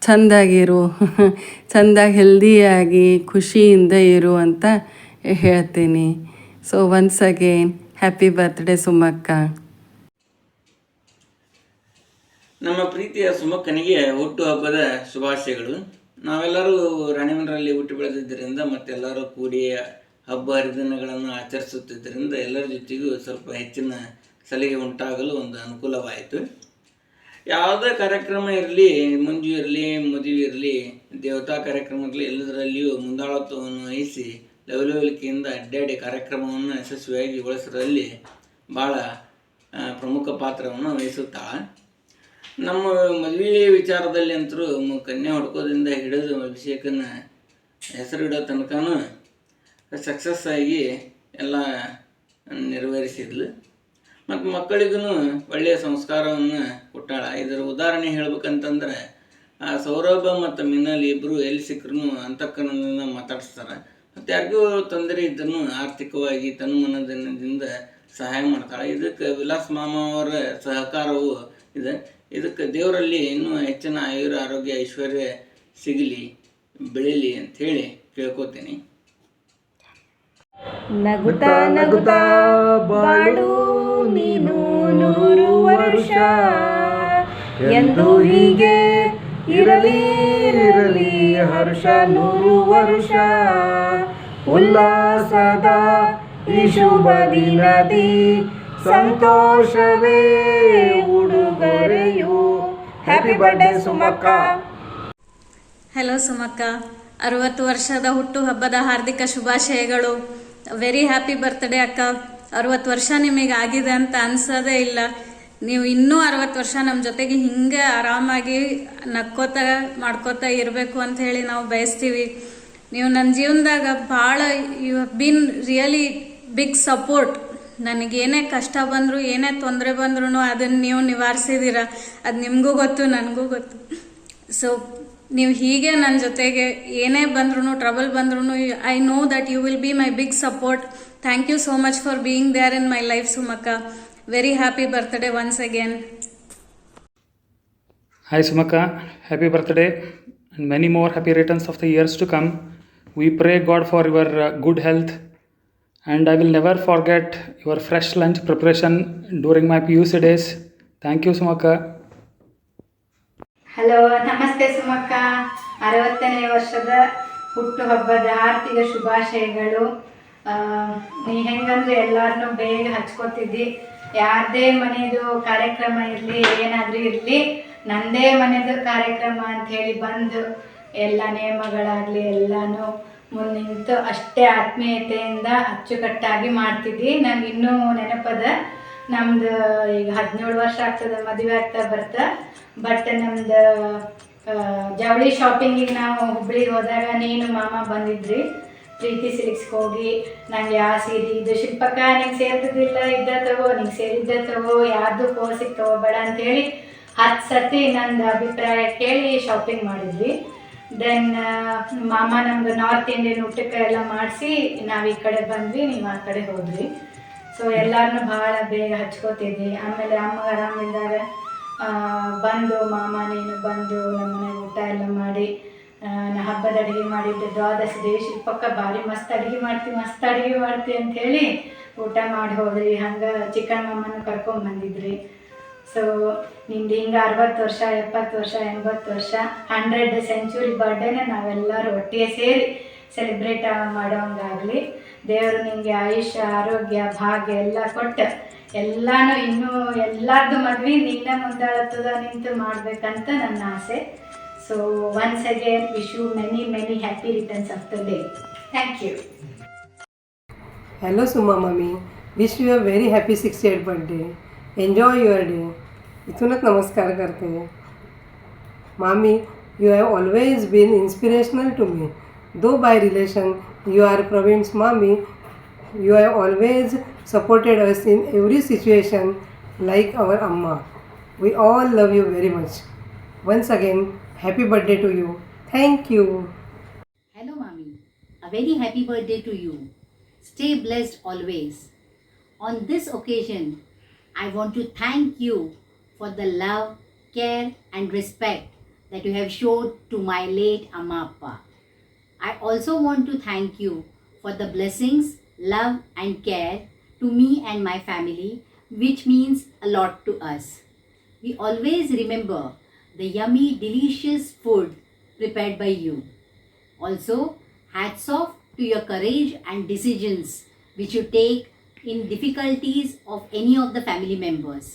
ಚೆಂದಾಗಿರು, ಚೆಂದಾಗಿ ಹೆಲ್ದಿಯಾಗಿ ಖುಷಿಯಿಂದ ಇರು ಅಂತ ಹೇಳ್ತೀನಿ. So once again happy birthday Sumakka. ನಮ್ಮ ಪ್ರೀತಿಯ ಸುಮಕ್ಕನಿಗೆ ಹುಟ್ಟುಹಬ್ಬದ ಶುಭಾಶಯಗಳು. ನಾವೆಲ್ಲರೂ ರಾಣಿಮಂಡ್ರಲ್ಲಿ ಹುಟ್ಟು ಬೆಳೆದಿದ್ದರಿಂದ ಮತ್ತೆಲ್ಲರೂ ಕೂಡಿ ಹಬ್ಬ ಹರಿದಿನಗಳನ್ನು ಆಚರಿಸುತ್ತಿದ್ದರಿಂದ ಎಲ್ಲರ ಜೊತೆಗೂ ಸ್ವಲ್ಪ ಹೆಚ್ಚಿನ ಸಲಿಗೆ ಉಂಟಾಗಲು ಒಂದು ಅನುಕೂಲವಾಯಿತು. ಯಾವುದೇ ಕಾರ್ಯಕ್ರಮ ಇರಲಿ, ಮುಂಜು ಇರಲಿ, ಮದುವೆ ಇರಲಿ, ದೇವತಾ ಕಾರ್ಯಕ್ರಮ ಇರಲಿ, ಎಲ್ಲದರಲ್ಲಿಯೂ ಮುಂದಾಳತ್ವವನ್ನು ವಹಿಸಿ ಲವಲವಿಕೆಯಿಂದ ಅಡ್ಡಾಡಿ ಕಾರ್ಯಕ್ರಮವನ್ನು ಯಶಸ್ವಿಯಾಗಿ ಗೊಳಿಸೋದ್ರಲ್ಲಿ ಭಾಳ ಪ್ರಮುಖ ಪಾತ್ರವನ್ನು ವಹಿಸುತ್ತಾಳೆ. ನಮ್ಮ ಮದುವೆ ವಿಚಾರದಲ್ಲಿ ಅಂತರೂ ಕನ್ಯಾ ಹುಡ್ಕೋದ್ರಿಂದ ಹಿಡಿದು ಅಭಿಷೇಕನ ಹೆಸರಿಡೋ ತನಕನೂ ಸಕ್ಸಸ್ ಆಗಿ ಎಲ್ಲ ನೆರವೇರಿಸಿದ್ಲು. ಮತ್ತು ಮಕ್ಕಳಿಗೂ ಒಳ್ಳೆಯ ಸಂಸ್ಕಾರವನ್ನು ಕೊಟ್ಟಾಳ. ಇದರ ಉದಾಹರಣೆ ಹೇಳ್ಬೇಕಂತಂದ್ರೆ ಸೌರಭ ಮತ್ತು ಮಿನ್ನಲ್ ಇಬ್ಬರು ಎಲ್ಲಿ ಸಿಕ್ಕರೂ ಅಂತಃಕರಣದಿಂದ ಮಾತಾಡಿಸ್ತಾರೆ. ಮತ್ತು ಯಾರಿಗೂ ತೊಂದರೆ ಇದ್ರೂ ಆರ್ಥಿಕವಾಗಿ ತನ್ನ ಮನದಿಂದ ಸಹಾಯ ಮಾಡ್ತಾಳೆ. ಇದಕ್ಕೆ ವಿಲಾಸ್ ಮಾಮ ಅವರ ಸಹಕಾರವೂ ಇದೆ. ಇದಕ್ಕೆ ದೇವರಲ್ಲಿ ಇನ್ನೂ ಹೆಚ್ಚಿನ ಆಯುರ ಆರೋಗ್ಯ ಐಶ್ವರ್ಯ ಸಿಗಲಿ, ಬೆಳೀಲಿ ಅಂಥೇಳಿ ಕೇಳ್ಕೊತೀನಿ. ನಗುತ್ತಾ ನಗುತ್ತಾ ಬಾಳು ನೀನು 100 ವರ್ಷ, ಎಂದು ಹೀಗೆ ಇರಲಿ ಇರಲಿ ಹರ್ಷ 100 ವರ್ಷ. ಉಲ್ಲಾಸದ ಈ ಶುಭ ದಿನದಿ ಸಂತೋಷವೇ ಉಡುಗೊರೆಯು. Happy birthday Sumakka. Hello Sumakka, 60 ವರ್ಷದ ಹುಟ್ಟುಹಬ್ಬದ ಹಾರ್ದಿಕ ಶುಭಾಶಯಗಳು. ವೆರಿ ಹ್ಯಾಪಿ ಬರ್ತ್ಡೇ ಅಕ್ಕ. 60 ವರ್ಷ ನಿಮಗೆ ಆಗಿದೆ ಅಂತ ಅನ್ಸೋದೇ ಇಲ್ಲ. ನೀವು ಇನ್ನೂ 60 ವರ್ಷ ನಮ್ಮ ಜೊತೆಗೆ ಹಿಂಗೆ ಆರಾಮಾಗಿ ನಕ್ಕೋತ ಮಾಡ್ಕೋತಾ ಇರಬೇಕು ಅಂತ ಹೇಳಿ ನಾವು ಬಯಸ್ತೀವಿ. ನೀವು ನನ್ನ ಜೀವನದಾಗ ಭಾಳ you have been really big support. ನನಗೇನೇ ಕಷ್ಟ ಬಂದರೂ ಏನೇ ತೊಂದರೆ ಬಂದ್ರೂ ಅದನ್ನು ನೀವು ನಿವಾರಿಸಿದ್ದೀರ. ಅದು ನಿಮಗೂ ಗೊತ್ತು, ನನಗೂ ಗೊತ್ತು. ಸೊ ನೀವು ಹೀಗೆ ನನ್ನ ಜೊತೆಗೆ ಏನೇ ಬಂದ್ರೂ ಟ್ರಬಲ್ ಬಂದ್ರೂ I know that you will be my big support. Thank you so much for being there in my life Sumakka. Very happy birthday once again. Hi Sumaka, happy birthday and many more happy returns of the years to come. We pray God for your good health, and I will never forget your fresh lunch preparation during my PUC days. Thank you Sumaka. Hello, ನಮಸ್ತೆ ಸುಮಕ್ಕ. 60ನೇ ವರ್ಷದ ಹುಟ್ಟುಹಬ್ಬದ ಆರ್ಥಿಕ ಶುಭಾಶಯಗಳು. ನೀ ಹೆಂಗಂದ್ರೆ ಎಲ್ಲರನ್ನೂ ಬೇಗ ಹಚ್ಕೋತಿದ್ದಿ. ಯಾರದೇ ಮನೆಯದು ಕಾರ್ಯಕ್ರಮ ಇರಲಿ, ಏನಾದರೂ ಇರಲಿ, ನನ್ನದೇ ಮನೆಯದು ಕಾರ್ಯಕ್ರಮ ಅಂಥೇಳಿ ಬಂದು ಎಲ್ಲ ನೇಮಗಳಾಗಲಿ ಎಲ್ಲನೂ ಮುನ್ನಿಂತು ಅಷ್ಟೇ ಆತ್ಮೀಯತೆಯಿಂದ ಅಚ್ಚುಕಟ್ಟಾಗಿ ಮಾಡ್ತಿದ್ದಿ. ನಂಗೆ ಇನ್ನೂ ನೆನಪದ. ನಮ್ಮದು ಈಗ 17 ವರ್ಷ ಆಗ್ತದೆ, ಮದುವೆ ಆಗ್ತಾ ಬರ್ತಾ. ಬಟ್ ನಮ್ದು ಜವಳಿ ಶಾಪಿಂಗಿಗೆ ನಾವು ಹುಬ್ಳಿಗೆ ಹೋದಾಗ ನೀನು ಮಾಮ ಬಂದಿದ್ರಿ. ಪ್ರೀತಿ ಸಿಲ್ಕ್ಸ್ಗೆ ಹೋಗಿ ನಂಗೆ ಯಾವ ಸೀರೆ ಇದು ಶಿಲ್ಪಕ್ಕ ನಿಂಗೆ ಸೇರ್ತದಿಲ್ಲ, ಇದ್ದ ತಗೋ, ನಿಂಗೆ ಸೇರಿದ್ದ ತಗೋ, ಯಾರ್ದು ಫೋರ್ಸಿಗೆ ತಗೋಬೇಡ ಅಂಥೇಳಿ 10 ಸತಿ ನಂದು ಅಭಿಪ್ರಾಯ ಕೇಳಿ ಶಾಪಿಂಗ್ ಮಾಡಿದ್ವಿ. ದೆನ್ ಮಾಮ ನಮ್ದು ನಾರ್ತ್ ಇಂಡಿಯನ್ ಊಟಕ್ಕೆ ಎಲ್ಲ ಮಾಡಿಸಿ ನಾವು ಈ ಕಡೆ ಬಂದ್ವಿ, ನೀವು ಆ ಕಡೆ ಹೋದ್ವಿ. ಸೊ ಎಲ್ಲರನ್ನೂ ಭಾಳ ಬೇಗ ಹಚ್ಕೋತಿದ್ವಿ. ಆಮೇಲೆ ಅಮ್ಮಗೆ ಆರಾಮಿದ್ದಾಗ ಬಂದು ಮಾಮ ನೀನು ಬಂದು ನಮ್ಮನೆ ಊಟ ಎಲ್ಲ ಮಾಡಿ ನಾ ಹಬ್ಬದ ಅಡುಗೆ ಮಾಡಿದ್ದೆ. ದ್ವಾದಶಿ ದೇವಿ ಶಿಲ್ಪಕ್ಕ ಭಾರಿ ಮಸ್ತ್ ಅಡುಗೆ ಮಾಡ್ತಿ ಅಂಥೇಳಿ ಊಟ ಮಾಡಿ ಹೋದ್ರಿ. ಹಂಗೆ ಚಿಕನ್ ಮಾಮನ ಕರ್ಕೊಂಬಂದಿದ್ರಿ. ಸೊ ನಿಮ್ದು ಹಿಂಗೆ 60 ವರ್ಷ 70 ವರ್ಷ 80 ವರ್ಷ 100th ಸೆಂಚುರಿ ಬರ್ಡೇನ ನಾವೆಲ್ಲರೂ ಒಟ್ಟಿಗೆ ಸೇರಿ ಸೆಲೆಬ್ರೇಟ್ ಮಾಡೋಂಗಾಗಲಿ. ದೇವರು ನಿಮಗೆ ಆಯುಷ್ಯ, ಆರೋಗ್ಯ, ಭಾಗ್ಯ ಎಲ್ಲ ಕೊಟ್ಟು ಎಲ್ಲನೂ ಇನ್ನೂ ಎಲ್ಲರದ್ದು ಮದ್ವೆ ನಿನ್ನ ಮುಂದಾಳತ್ತದ ನಿಂತು ಮಾಡಬೇಕಂತ ನನ್ನ ಆಸೆ. So once again wish you many happy returns of the day. Thank you. Hello Suma Mummy, wish you a very happy 68th birthday. Enjoy your day. इथूनच नमस्कार करते हैं. Mommy, you have always been inspirational to me. Though by relation you are Praveen's mommy, you have always supported us in every situation like our Amma. We all love you very much. Once again, happy birthday to you. Thank you. Hello Mommy, a very happy birthday to you. Stay blessed always. On this occasion, I want to thank you for the love, care and respect that you have showed to my late Amma Appa. I also want to thank you for the blessings, love and care to me and my family, which means a lot to us. We always remember the yummy, delicious food prepared by you. Also, hats off to your courage and decisions which you take in difficulties of any of the family members.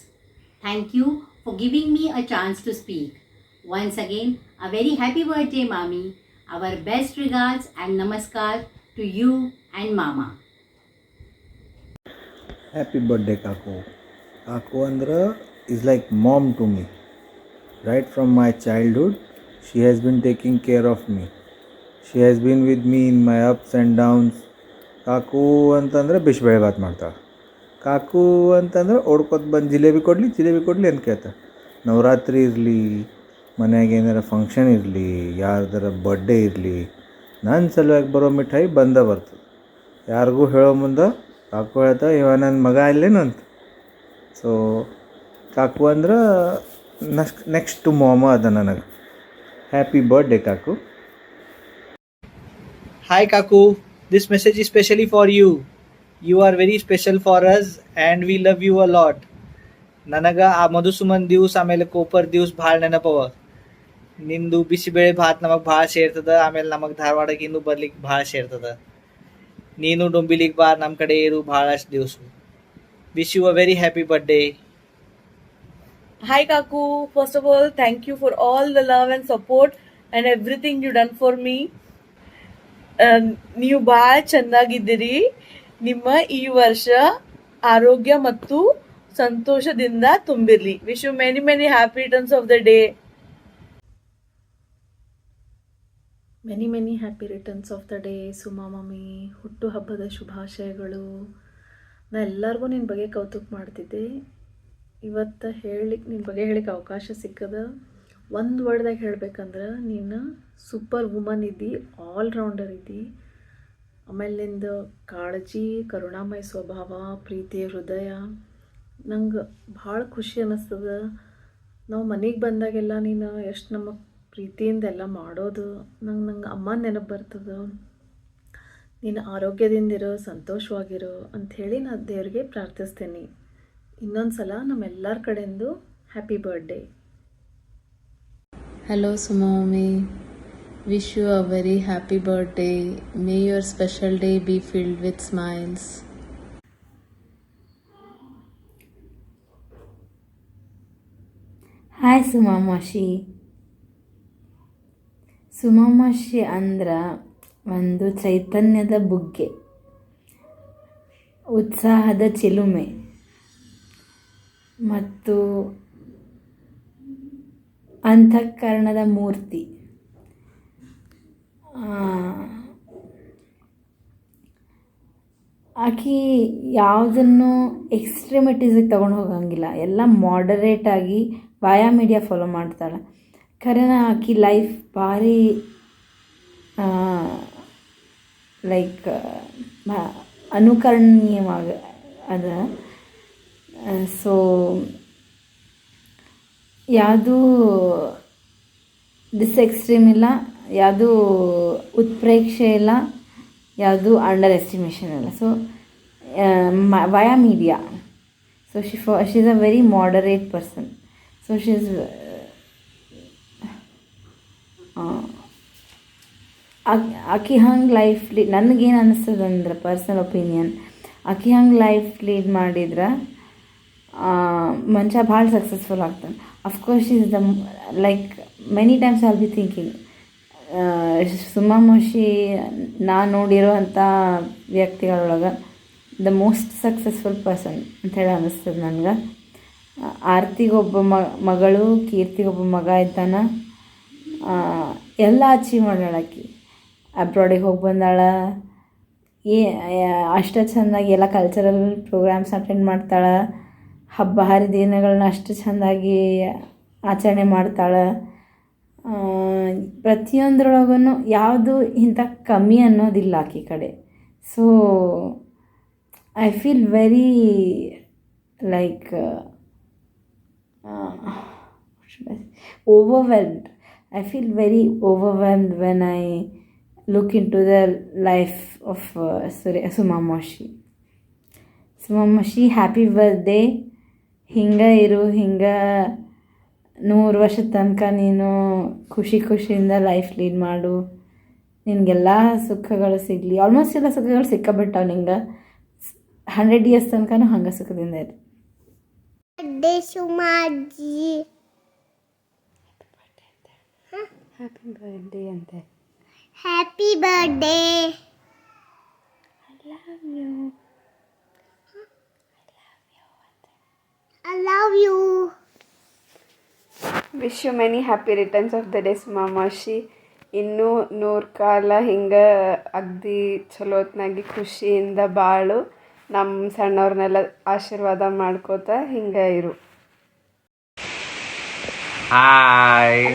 Thank you for giving me a chance to speak. Once again, a very happy birthday, Mommy. Our best regards and namaskar to you and Mama. Happy birthday, Kaku. Kaku Andra is like mom to me. Right from my childhood, she has been taking care of me. She has been with me in my ups and downs. Cock ಅಂತಂದರೆ ಬಿಸಿಬೇಳೆ ಭಾತ್ ಮಾಡ್ತಾಳೆ. Cock ಅಂತಂದ್ರೆ ಓಡ್ಕೊತ ಬಂದು ಜಿಲೇಬಿ ಕೊಡಲಿ ಅಂತ ಕೇಳ್ತಾಳೆ. ನವರಾತ್ರಿ ಇರಲಿ, ಮನ್ಯಾಗ ಏನಾರ ಫಂಕ್ಷನ್ ಇರಲಿ, ಯಾರ್ದಾರ ಬರ್ಡೇ ಇರಲಿ, ನನ್ನ ಸಲುವಾಗಿ ಬರೋ ಮಿಠಾಯಿ ಬರ್ತದೆ. ಯಾರಿಗೂ ಹೇಳೋ ಮುಂದೆ ಕಾಕು ಹೇಳ್ತಾ ಇವ ನನ್ನ ಮಗ ಇಲ್ಲೇನಂತ. ಸೊ ಕಾಕು ಅಂದ್ರೆ ನೆಕ್ಸ್ಟ್ ಮಾಮ ಅದ ನನಗೆ. Happy birthday cock. Hi Kaku, this message is specially for you. You are very special for us and we love you a lot. ನನಗೆ ಆ ಮಧುಸುಮನ್ ದಿವ್ಸ ಆಮೇಲೆ ಕೋಪರ್ ದಿವ್ಸ ಭಾಳ ನೆನಪವ. ನಿಂದು ಬಿಸಿಬೇಳೆ ಭಾತ್ ನಮಗೆ ಭಾಳ ಸೇರ್ತದ. ಆಮೇಲೆ ನಮಗೆ ಧಾರವಾಡಕ್ಕೆ ಇನ್ನೂ ಬರ್ಲಿಕ್ಕೆ ಭಾಳ ಸೇರ್ತದ. ನೀನು ಡೊಂಬಿಲಿಗೆ ಬಾ, ನಮ್ಮ ಕಡೆ ಇರು ಭಾಳಷ್ಟು ದಿವಸ. Wish you a very happy birthday. Hi Kaku, first of all thank you for all the love and support and everything you done for me. ನೀವು ಭಾಳ ಚೆನ್ನಾಗಿದ್ದೀರಿ. ನಿಮ್ಮ ಈ ವರ್ಷ ಆರೋಗ್ಯ ಮತ್ತು ಸಂತೋಷದಿಂದ ತುಂಬಿರಲಿ. Wish you many happy returns of the day. Many happy returns of the day Suma mummy. ಹುಟ್ಟುಹಬ್ಬದ ಶುಭಾಶಯಗಳು. ನಾ ಎಲ್ಲರಿಗೂ ನಿನ್ನ ಬಗ್ಗೆ ಕೌತುಕ ಮಾಡ್ತಿದ್ದೆ. ಇವತ್ತು ನಿನ್ನ ಬಗ್ಗೆ ಹೇಳಿಕ್ಕೆ ಅವಕಾಶ ಸಿಕ್ಕದ. ಒಂದು ವರ್ಡ್ದಾಗ ಹೇಳ್ಬೇಕಂದ್ರೆ ನೀನು ಸೂಪರ್ ವುಮನ್ ಇದ್ದಿ, ಆಲ್ರೌಂಡರ್ ಇದ್ದಿ. ಆಮೇಲೆ ನಿಂದು ಕಾಳಜಿ, ಕರುಣಾಮಯ ಸ್ವಭಾವ, ಪ್ರೀತಿ ಹೃದಯ ನಂಗೆ ಭಾಳ ಖುಷಿ ಅನ್ನಿಸ್ತದ. ನಾವು ಮನೆಗೆ ಬಂದಾಗೆಲ್ಲ ನೀನು ಎಷ್ಟು ನಮಗೆ ಪ್ರೀತಿಯಿಂದ ಎಲ್ಲ ಮಾಡೋದು ನಂಗೆ ಅಮ್ಮ ನೆನಪು ಬರ್ತದೆ. ನೀನು ಆರೋಗ್ಯದಿಂದಿರೋ, ಸಂತೋಷವಾಗಿರೋ ಅಂಥೇಳಿ ನಾನು ದೇವ್ರಿಗೆ ಪ್ರಾರ್ಥಿಸ್ತೀನಿ. ಇನ್ನೊಂದು ಸಲ ನಮ್ಮೆಲ್ಲರ ಕಡೆಯಿಂದ happy birthday. Hello Sumami, wish you a very happy birthday. May your special day be filled with smiles. Hi Sumamashi. Sumamashi ಅಂದ್ರೆ ಒಂದು ಚೈತನ್ಯದ ಬುಗ್ಗೆ, ಉತ್ಸಾಹದ ಚಿಲುಮೆ ಮತ್ತು ಅಂತಃಕರಣದ ಮೂರ್ತಿ. ಆಕೆ ಯಾವುದನ್ನು ಎಕ್ಸ್ಟ್ರೀಮಿಟೀಸಿಗೆ ತೊಗೊಂಡು ಹೋಗಂಗಿಲ್ಲ, ಎಲ್ಲ ಮಾಡರೇಟಾಗಿ ವಾಯಾ ಮೀಡಿಯಾ ಫಾಲೋ ಮಾಡ್ತಾಳೆ. ಖರೇನ ಆಕೆ ಲೈಫ್ ಭಾರಿ ಲೈಕ್ ಅನುಕರಣೀಯವಾಗ ಅದ. ಸೊ ಯಾವುದೂ ಎಕ್ಸ್ಟ್ರೀಮ್ ಇಲ್ಲ, ಯಾವುದೂ ಉತ್ಪ್ರೇಕ್ಷೆ ಇಲ್ಲ, ಯಾವುದೂ ಅಂಡರ್ ಎಸ್ಟಿಮೇಷನ್ ಇಲ್ಲ. So via media. So she is a very moderate person. So she is ಆಕೆ ಹಂಗೆ ಲೈಫ್ ನನಗೇನು ಅನ್ನಿಸ್ತದಂದ್ರೆ, ಪರ್ಸನಲ್ ಒಪಿನಿಯನ್, ಆಕೆ ಹಂಗೆ ಲೈಫ್ ಲೀಡ್ ಮಾಡಿದ್ರೆ ಮನುಷ್ಯ ಭಾಳ ಸಕ್ಸಸ್ಫುಲ್ ಆಗ್ತಾನೆ. Of course is the like many times I will be thinking ಸುಮಾಮಾಷಿ ನಾನು ನೋಡಿರೋ ಅಂಥ ವ್ಯಕ್ತಿಗಳೊಳಗೆ ದ ಮೋಸ್ಟ್ ಸಕ್ಸಸ್ಫುಲ್ ಪರ್ಸನ್ ಅಂಥೇಳಿ ಅನ್ನಿಸ್ತದೆ ನನಗೆ. ಆರ್ತಿಗೊಬ್ಬ ಮಗಳು, ಕೀರ್ತಿಗೊಬ್ಬ ಮಗ ಇದ್ದಾನೆ. ಎಲ್ಲ ಅಚೀವ್ ಮಾಡ್ಯಾಳ ಆಕೆ. ಅಬ್ರಾಡಿಗೆ ಹೋಗಿ ಬಂದಾಳ, ಅಷ್ಟು ಚೆಂದಾಗಿ ಎಲ್ಲ ಕಲ್ಚರಲ್ ಪ್ರೋಗ್ರಾಮ್ಸ್ ಅಟೆಂಡ್ ಮಾಡ್ತಾಳೆ. ಹಬ್ಬ ಹರಿದಿನಗಳನ್ನ ಅಷ್ಟು ಚೆಂದಾಗಿ ಆಚರಣೆ ಮಾಡ್ತಾಳೆ. ಪ್ರತಿಯೊಂದರೊಳಗೂ ಯಾವುದು ಇಂಥ ಕಮ್ಮಿ ಅನ್ನೋದಿಲ್ಲ ಆಕೆ ಕಡೆ. So I feel very like overwhelmed. I feel very overwhelmed when I look into the life of Sumamashi. Sumamashi, happy birthday. ಹಿಂಗೆ ಇರು, ಹಿಂಗೆ 100 ವರ್ಷದ ತನಕ ನೀನು ಖುಷಿಯಿಂದ ಲೈಫ್ ಲೀಡ್ ಮಾಡು. ನಿನಗೆಲ್ಲ ಸುಖಗಳು ಸಿಗಲಿ. ಆಲ್ಮೋಸ್ಟ್ ಎಲ್ಲ ಸುಖಗಳು ಸಿಕ್ಕಬಿಟ್ಟಾವ ನಿಂಗೆ. 100 years ತನಕನೂ ಹಂಗೆ ಸುಖದಿಂದ ಇರು. ಹ್ಯಾಪಿ ಬರ್ಡೇ ಅಂತೆ. Happy birthday. I love you. I love you. Wish you many happy returns of the day Sumamashi. ಇನ್ನೂ 100 ಕಾಲ ಹಿಂಗೆ ಅಗ್ದಿ ಚಲೋತ್ನಾಗಿ ಖುಷಿಯಿಂದ ಬಾಳು. ನಮ್ಮ ಸಣ್ಣವ್ರನ್ನೆಲ್ಲ ಆಶೀರ್ವಾದ ಮಾಡ್ಕೋತ ಹಿಂಗೆ ಇರು. ಹಾಯ್,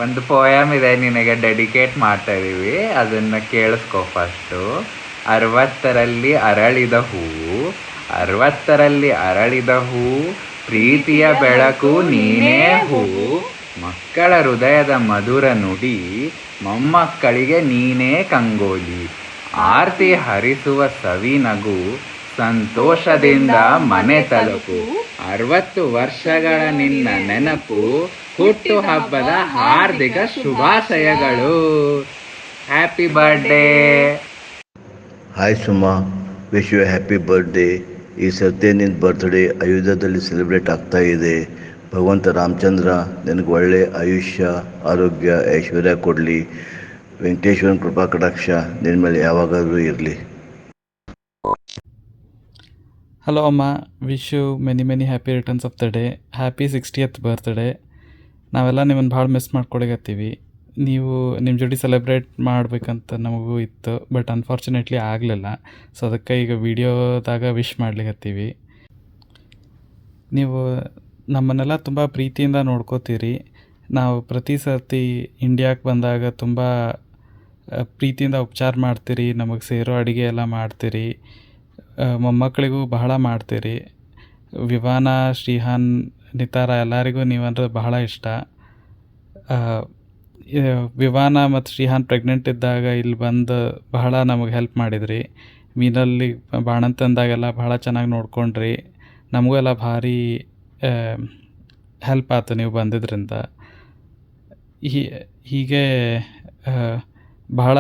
ಒಂದು ಪೋಯಮ್ ಇದೆ ನಿನಗೆ ಡೆಡಿಕೇಟ್ ಮಾಡ್ತಾ ಇದ್ದೀವಿ, ಅದನ್ನು ಕೇಳಿಸ್ಕೊ ಫಸ್ಟು. 60ರಲ್ಲಿ ಅರಳಿದ ಹೂವು, 60ರಲ್ಲಿ ಅರಳಿದ ಹೂವು, ಪ್ರೀತಿಯ ಬೆಳಕು ನೀನೇ ಹೂವು, ಮಕ್ಕಳ ಹೃದಯದ ಮಧುರ ನುಡಿ, ಮೊಮ್ಮಕ್ಕಳಿಗೆ ನೀನೇ ಕಂಗೋಲಿ, ಆರ್ತಿ ಹರಿಸುವ ಸವಿ ನಗು, ಸಂತೋಷದಿಂದ ಮನೆ ತಲುಪು, 60 ವರ್ಷಗಳ ನಿನ್ನ ನೆನಪು, ಹುಟ್ಟು ಹಬ್ಬದ ಹಾರ್ದಿಕ ಶುಭಾಶಯಗಳು. Happy birthday. Hi Suma, wish you happy birthday. ಈ ಸರ್ತಿ ನಿನ್ನ ಬರ್ತ್ಡೇ ಅಯೋಧ್ಯದಲ್ಲಿ ಸೆಲೆಬ್ರೇಟ್ ಆಗ್ತಾ ಇದೆ. ಭಗವಂತ ರಾಮಚಂದ್ರ ನಿನಗೆ ಒಳ್ಳೆ ಆಯುಷ್ಯ, ಆರೋಗ್ಯ, ಐಶ್ವರ್ಯ ಕೊಡಲಿ. ವೆಂಕಟೇಶ್ವರನ ಕೃಪಾ ಕಟಾಕ್ಷ ನಿನ್ನ ಮೇಲೆ ಯಾವಾಗಲೂ ಇರಲಿ. ಹಲೋ ಅಮ್ಮ, wish you many happy returns of the day. Happy 60th birthday. ನಾವೆಲ್ಲ ನಿಮ್ಮನ್ನು ಭಾಳ ಮಿಸ್ ಮಾಡ್ಕೊಳಗತ್ತೀವಿ. ನೀವು ನಿಮ್ಮ ಜೊತೆ ಸೆಲೆಬ್ರೇಟ್ ಮಾಡಬೇಕಂತ ನಮಗೂ ಇತ್ತು, ಬಟ್ ಅನ್ಫಾರ್ಚುನೇಟ್ಲಿ ಆಗಲಿಲ್ಲ. ಸೊ ಅದಕ್ಕೆ ಈಗ ವಿಡಿಯೋದಾಗ ವಿಶ್ ಮಾಡ್ಲಿಕತ್ತೀವಿ. ನೀವು ನಮ್ಮನ್ನೆಲ್ಲ ತುಂಬ ಪ್ರೀತಿಯಿಂದ ನೋಡ್ಕೋತೀರಿ ನಾವು ಪ್ರತಿ ಸರ್ತಿ ಇಂಡಿಯಾಕ್ಕೆ ಬಂದಾಗ ತುಂಬ ಪ್ರೀತಿಯಿಂದ ಉಪಚಾರ ಮಾಡ್ತೀರಿ, ನಮಗೆ ಸೇರೋ ಅಡುಗೆ ಎಲ್ಲ ಮಾಡ್ತೀರಿ, ಮೊಮ್ಮಕ್ಕಳಿಗೂ ಬಹಳ ಮಾಡ್ತೀರಿ. ವಿವಾನ, ಶ್ರೀಹಾನ್, ನಿತಾರ ಎಲ್ಲರಿಗೂ ನೀವಂದ್ರೆ ಬಹಳ ಇಷ್ಟ. ವಿವಾನ ಮತ್ತು ಶ್ರೀಹಾನ್ ಪ್ರೆಗ್ನೆಂಟ್ ಇದ್ದಾಗ ಇಲ್ಲಿ ಬಂದು ಬಹಳ ನಮಗೆ ಹೆಲ್ಪ್ ಮಾಡಿದ್ರಿ. ಮೀನಲ್ಲಿ ಬಾಣಂತಂದಾಗೆಲ್ಲ ಬಹಳ ಚೆನ್ನಾಗಿ ನೋಡ್ಕೊಂಡ್ರಿ. ನಮಗೂ ಎಲ್ಲ ಭಾರಿ ಹೆಲ್ಪ್ ಆಯ್ತು ನೀವು ಬಂದಿದ್ದರಿಂದ. ಹೀಗೆ ಬಹಳ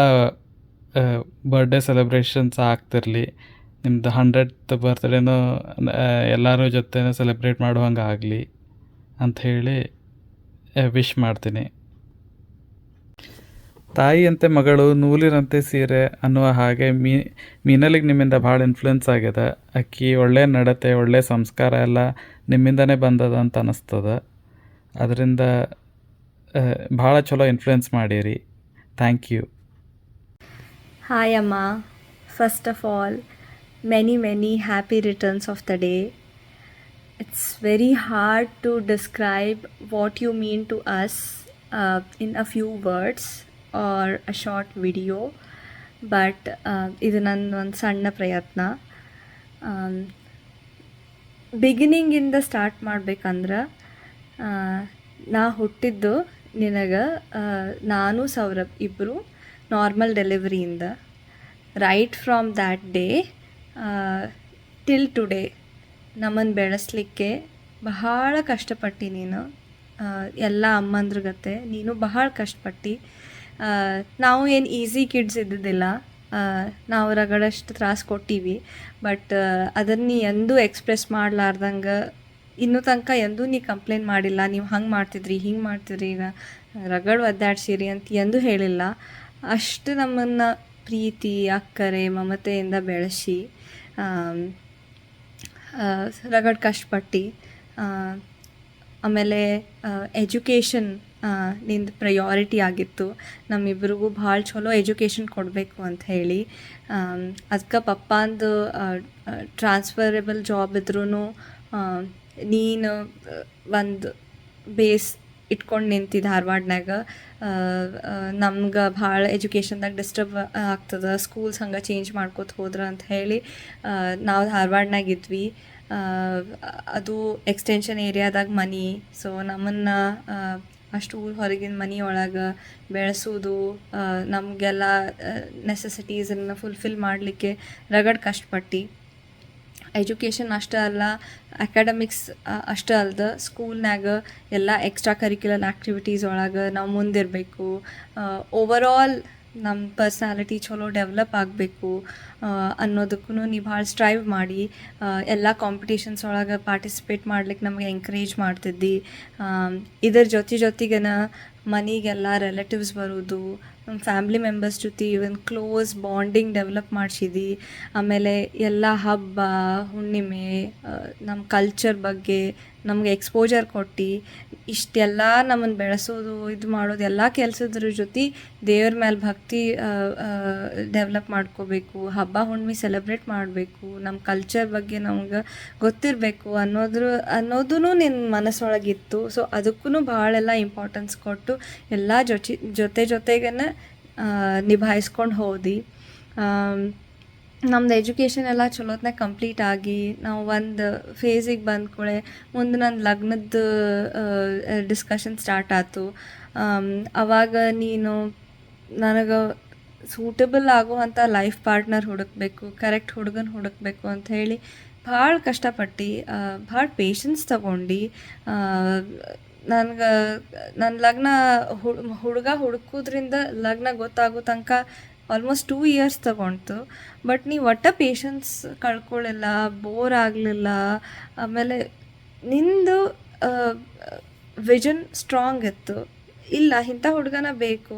ಬರ್ಡೇ ಸೆಲೆಬ್ರೇಷನ್ಸ್ ಆಗ್ತಿರಲಿ. ನಿಮ್ಮದು 100th ಬರ್ತ್ಡೇನೂ ಎಲ್ಲರ ಜೊತೆನೂ ಸೆಲೆಬ್ರೇಟ್ ಮಾಡುವಂಗೆ ಆಗಲಿ ಅಂಥೇಳಿ ವಿಶ್ ಮಾಡ್ತೀನಿ. ತಾಯಿಯಂತೆ ಮಗಳು, ನೂಲಿನಂತೆ ಸೀರೆ ಅನ್ನುವ ಹಾಗೆ ಮೀನಲಿಗೆ ನಿಮ್ಮಿಂದ ಭಾಳ ಇನ್ಫ್ಲುಯೆನ್ಸ್ ಆಗ್ಯದ. ಅಕ್ಕಿ ಒಳ್ಳೆ ನಡತೆ, ಒಳ್ಳೆ ಸಂಸ್ಕಾರ ಎಲ್ಲ ನಿಮ್ಮಿಂದನೇ ಬಂದದ ಅಂತ ಅನ್ನಿಸ್ತದ. ಅದರಿಂದ ಭಾಳ ಚಲೋ ಇನ್ಫ್ಲುಯೆನ್ಸ್ ಮಾಡೀರಿ. Thank you. Hi Amma. First of all, many happy returns of the day. It's very hard to describe what you mean to us in a few words or a short video, but ಇದು ನನ್ನ ಒಂದು ಸಣ್ಣ ಪ್ರಯತ್ನ. ಬಿಗಿನಿಂಗಿಂದ start ಮಾಡ್ಬೇಕಂದ್ರೆ ನಾ ಹುಟ್ಟಿದ್ದು ನಿನಗೆ ನಾನು ಸೌರಭ್ ಇಬ್ಬರು ನಾರ್ಮಲ್ ಡೆಲಿವರಿಯಿಂದ. Right from that day till today ನಮ್ಮನ್ನು ಬೆಳೆಸಲಿಕ್ಕೆ ಬಹಳ ಕಷ್ಟಪಟ್ಟು ನೀನು. ಎಲ್ಲ ಅಮ್ಮಂದ್ರ ಗತೆ ನೀನು ಬಹಳ ಕಷ್ಟಪಟ್ಟು. ನಾವು ಏನು ಈಸಿ ಕಿಡ್ಸ್ ಇದ್ದಿದ್ದಿಲ್ಲ, ನಾವು ರಗಡಷ್ಟು ತ್ರಾಸು ಕೊಟ್ಟೀವಿ. ಬಟ್ ಅದನ್ನು ನೀ ಎಂದೂ ಎಕ್ಸ್ಪ್ರೆಸ್ ಮಾಡಲಾರ್ದಂಗೆ ಇನ್ನೂ ತನಕ ಎಂದೂ ನೀ ಕಂಪ್ಲೇಂಟ್ ಮಾಡಿಲ್ಲ, ನೀವು ಹಂಗೆ ಮಾಡ್ತಿದ್ರಿ ಹಿಂಗೆ ಮಾಡ್ತಿದ್ರಿ, ಈಗ ರಗಡ್ ಒದ್ದಾಡ್ಸಿರಿ ಅಂತ ಎಂದೂ ಹೇಳಿಲ್ಲ. ಅಷ್ಟು ನಮ್ಮನ್ನು ಪ್ರೀತಿ, ಅಕ್ಕರೆ, ಮಮತೆಯಿಂದ ಬೆಳೆಸಿ ರಗಡ್ ಕಷ್ಟಪಟ್ಟು. ಆಮೇಲೆ ಎಜುಕೇಷನ್ ನಿಂದು ಪ್ರಯಾರಿಟಿ ಆಗಿತ್ತು. ನಮ್ಮಿಬ್ಬರಿಗೂ ಭಾಳ ಚಲೋ ಎಜುಕೇಷನ್ ಕೊಡಬೇಕು ಅಂತ ಹೇಳಿ ಅದಕ್ಕೆ ಪಪ್ಪಾಂದು ಟ್ರಾನ್ಸ್ಫರಬಲ್ ಜಾಬ್ ಇದ್ರೂ ನೀನು ಒಂದು ಬೇಸ್ ಇಟ್ಕೊಂಡು ನಿಂತಿ ಧಾರವಾಡನಾಗ. ನಮ್ಗೆ ಭಾಳ ಎಜುಕೇಷನ್ದಾಗ ಡಿಸ್ಟರ್ಬ್ ಆಗ್ತದೆ, ಸ್ಕೂಲ್ಸ್ ಹಂಗೆ ಚೇಂಜ್ ಮಾಡ್ಕೋತ ಹೋದ್ರೆ ಅಂತ ಹೇಳಿ ನಾವು ಧಾರವಾಡನಾಗ ಇದ್ವಿ. ಅದು ಎಕ್ಸ್ಟೆನ್ಷನ್ ಏರಿಯಾದಾಗ ಮನೆ. ಸೊ ನಮ್ಮನ್ನು ಅಷ್ಟು ಊರು ಹೊರಗಿನ ಮನೆ ಒಳಗೆ ಬೆಳೆಸೋದು, ನಮಗೆಲ್ಲ ನೆಸೆಸಿಟೀಸನ್ನು ಫುಲ್ಫಿಲ್ ಮಾಡಲಿಕ್ಕೆ ರಗಡ್ ಕಷ್ಟಪಟ್ಟು. ಎಜುಕೇಷನ್ ಅಷ್ಟೇ ಅಲ್ಲ, ಅಕಾಡೆಮಿಕ್ಸ್ ಅಷ್ಟೇ ಅಲ್ದ ಸ್ಕೂಲ್ನಾಗ ಎಲ್ಲ ಎಕ್ಸ್ಟ್ರಾ ಕರಿಕ್ಯುಲರ್ ಆ್ಯಕ್ಟಿವಿಟೀಸ್ ಒಳಗೆ ನಾವು ಮುಂದಿರಬೇಕು. ಓವರಾಲ್ ನಮ್ಮ ಪರ್ಸ್ನಾಲಿಟಿ ಚಲೋ ಡೆವಲಪ್ ಆಗಬೇಕು ಅನ್ನೋದಕ್ಕೂ ನೀ ಭಾಳ ಸ್ಟ್ರೈವ್ ಮಾಡಿ ಎಲ್ಲ ಕಾಂಪಿಟೇಷನ್ಸ್ ಒಳಗೆ ಪಾರ್ಟಿಸಿಪೇಟ್ ಮಾಡ್ಲಿಕ್ಕೆ ನಮಗೆ ಎಂಕರೇಜ್ ಮಾಡ್ತಿದ್ದಿ. ಇದರ ಜೊತೆಗೇನ ಮನೆಗೆಲ್ಲ ರಿಲೇಟಿವ್ಸ್ ಬರೋದು, ನಮ್ಮ ಫ್ಯಾಮ್ಲಿ ಮೆಂಬರ್ಸ್ ಜೊತೆ ಇವನ್ ಕ್ಲೋಸ್ ಬಾಂಡಿಂಗ್ ಡೆವಲಪ್ ಮಾಡಿಸಿದಿ. ಆಮೇಲೆ ಎಲ್ಲ ಹಬ್ಬ ಹುಣ್ಣಿಮೆ ನಮ್ಮ ಕಲ್ಚರ್ ಬಗ್ಗೆ ನಮಗೆ ಎಕ್ಸ್ಪೋಜರ್ ಕೊಟ್ಟು ಇಷ್ಟೆಲ್ಲ ನಮ್ಮನ್ನು ಬೆಳೆಸೋದು ಇದು ಮಾಡೋದು ಎಲ್ಲ ಕೆಲಸದ್ರ ಜೊತೆ ದೇವ್ರ ಮೇಲೆ ಭಕ್ತಿ ಡೆವಲಪ್ ಮಾಡ್ಕೋಬೇಕು, ಹಬ್ಬ ಹುಣ್ಣಿಮೆ ಸೆಲೆಬ್ರೇಟ್ ಮಾಡಬೇಕು, ನಮ್ಮ ಕಲ್ಚರ್ ಬಗ್ಗೆ ನಮ್ಗೆ ಗೊತ್ತಿರಬೇಕು ಅನ್ನೋದೂ ನಿನ್ನ ಮನಸ್ಸೊಳಗಿತ್ತು. ಸೊ ಅದಕ್ಕೂ ಭಾಳೆಲ್ಲ ಇಂಪಾರ್ಟೆನ್ಸ್ ಕೊಟ್ಟು ಎಲ್ಲ ಜೊತೆಗೇನೆ ನಿಭಾಯಿಸ್ಕೊಂಡು ಹೋದಿ. ನಮ್ದು ಎಜುಕೇಷನ್ ಎಲ್ಲ ಚಲೋತ್ನಾಗ ಕಂಪ್ಲೀಟ್ ಆಗಿ ನಾವು ಒಂದು ಫೇಸಿಗೆ ಬಂದ್ಕೂಳೆ ಮುಂದೆ ನನ್ನ ಲಗ್ನದ ಡಿಸ್ಕಷನ್ ಸ್ಟಾರ್ಟ್ ಆಯ್ತು. ಆವಾಗ ನೀನು ನನಗೆ ಸೂಟಬಲ್ ಆಗುವಂಥ ಲೈಫ್ ಪಾರ್ಟ್ನರ್ ಹುಡುಕಬೇಕು, ಕರೆಕ್ಟ್ ಹುಡುಗನ ಹುಡುಕಬೇಕು ಅಂತ ಹೇಳಿ ಭಾಳ ಕಷ್ಟಪಟ್ಟು ಭಾಳ ಪೇಷನ್ಸ್ ತಗೊಂಡು ನನಗೆ ನನ್ನ ಲಗ್ನ ಹುಡುಗ ಹುಡುಕೋದ್ರಿಂದ ಲಗ್ನ ಗೊತ್ತಾಗೋ ತನಕ ಆಲ್ಮೋಸ್ಟ್ 2 years ತಗೊಳ್ತು. ಬಟ್ ನೀವು ಒಟ್ಟು ಪೇಷನ್ಸ್ ಕಳ್ಕೊಳ್ಳಿಲ್ಲ, ಬೋರ್ ಆಗಲಿಲ್ಲ. ಆಮೇಲೆ ನಿಂದು ವಿಷನ್ ಸ್ಟ್ರಾಂಗ್ ಇತ್ತು. ಇಲ್ಲ ಇಂಥ ಹುಡುಗನ ಬೇಕು,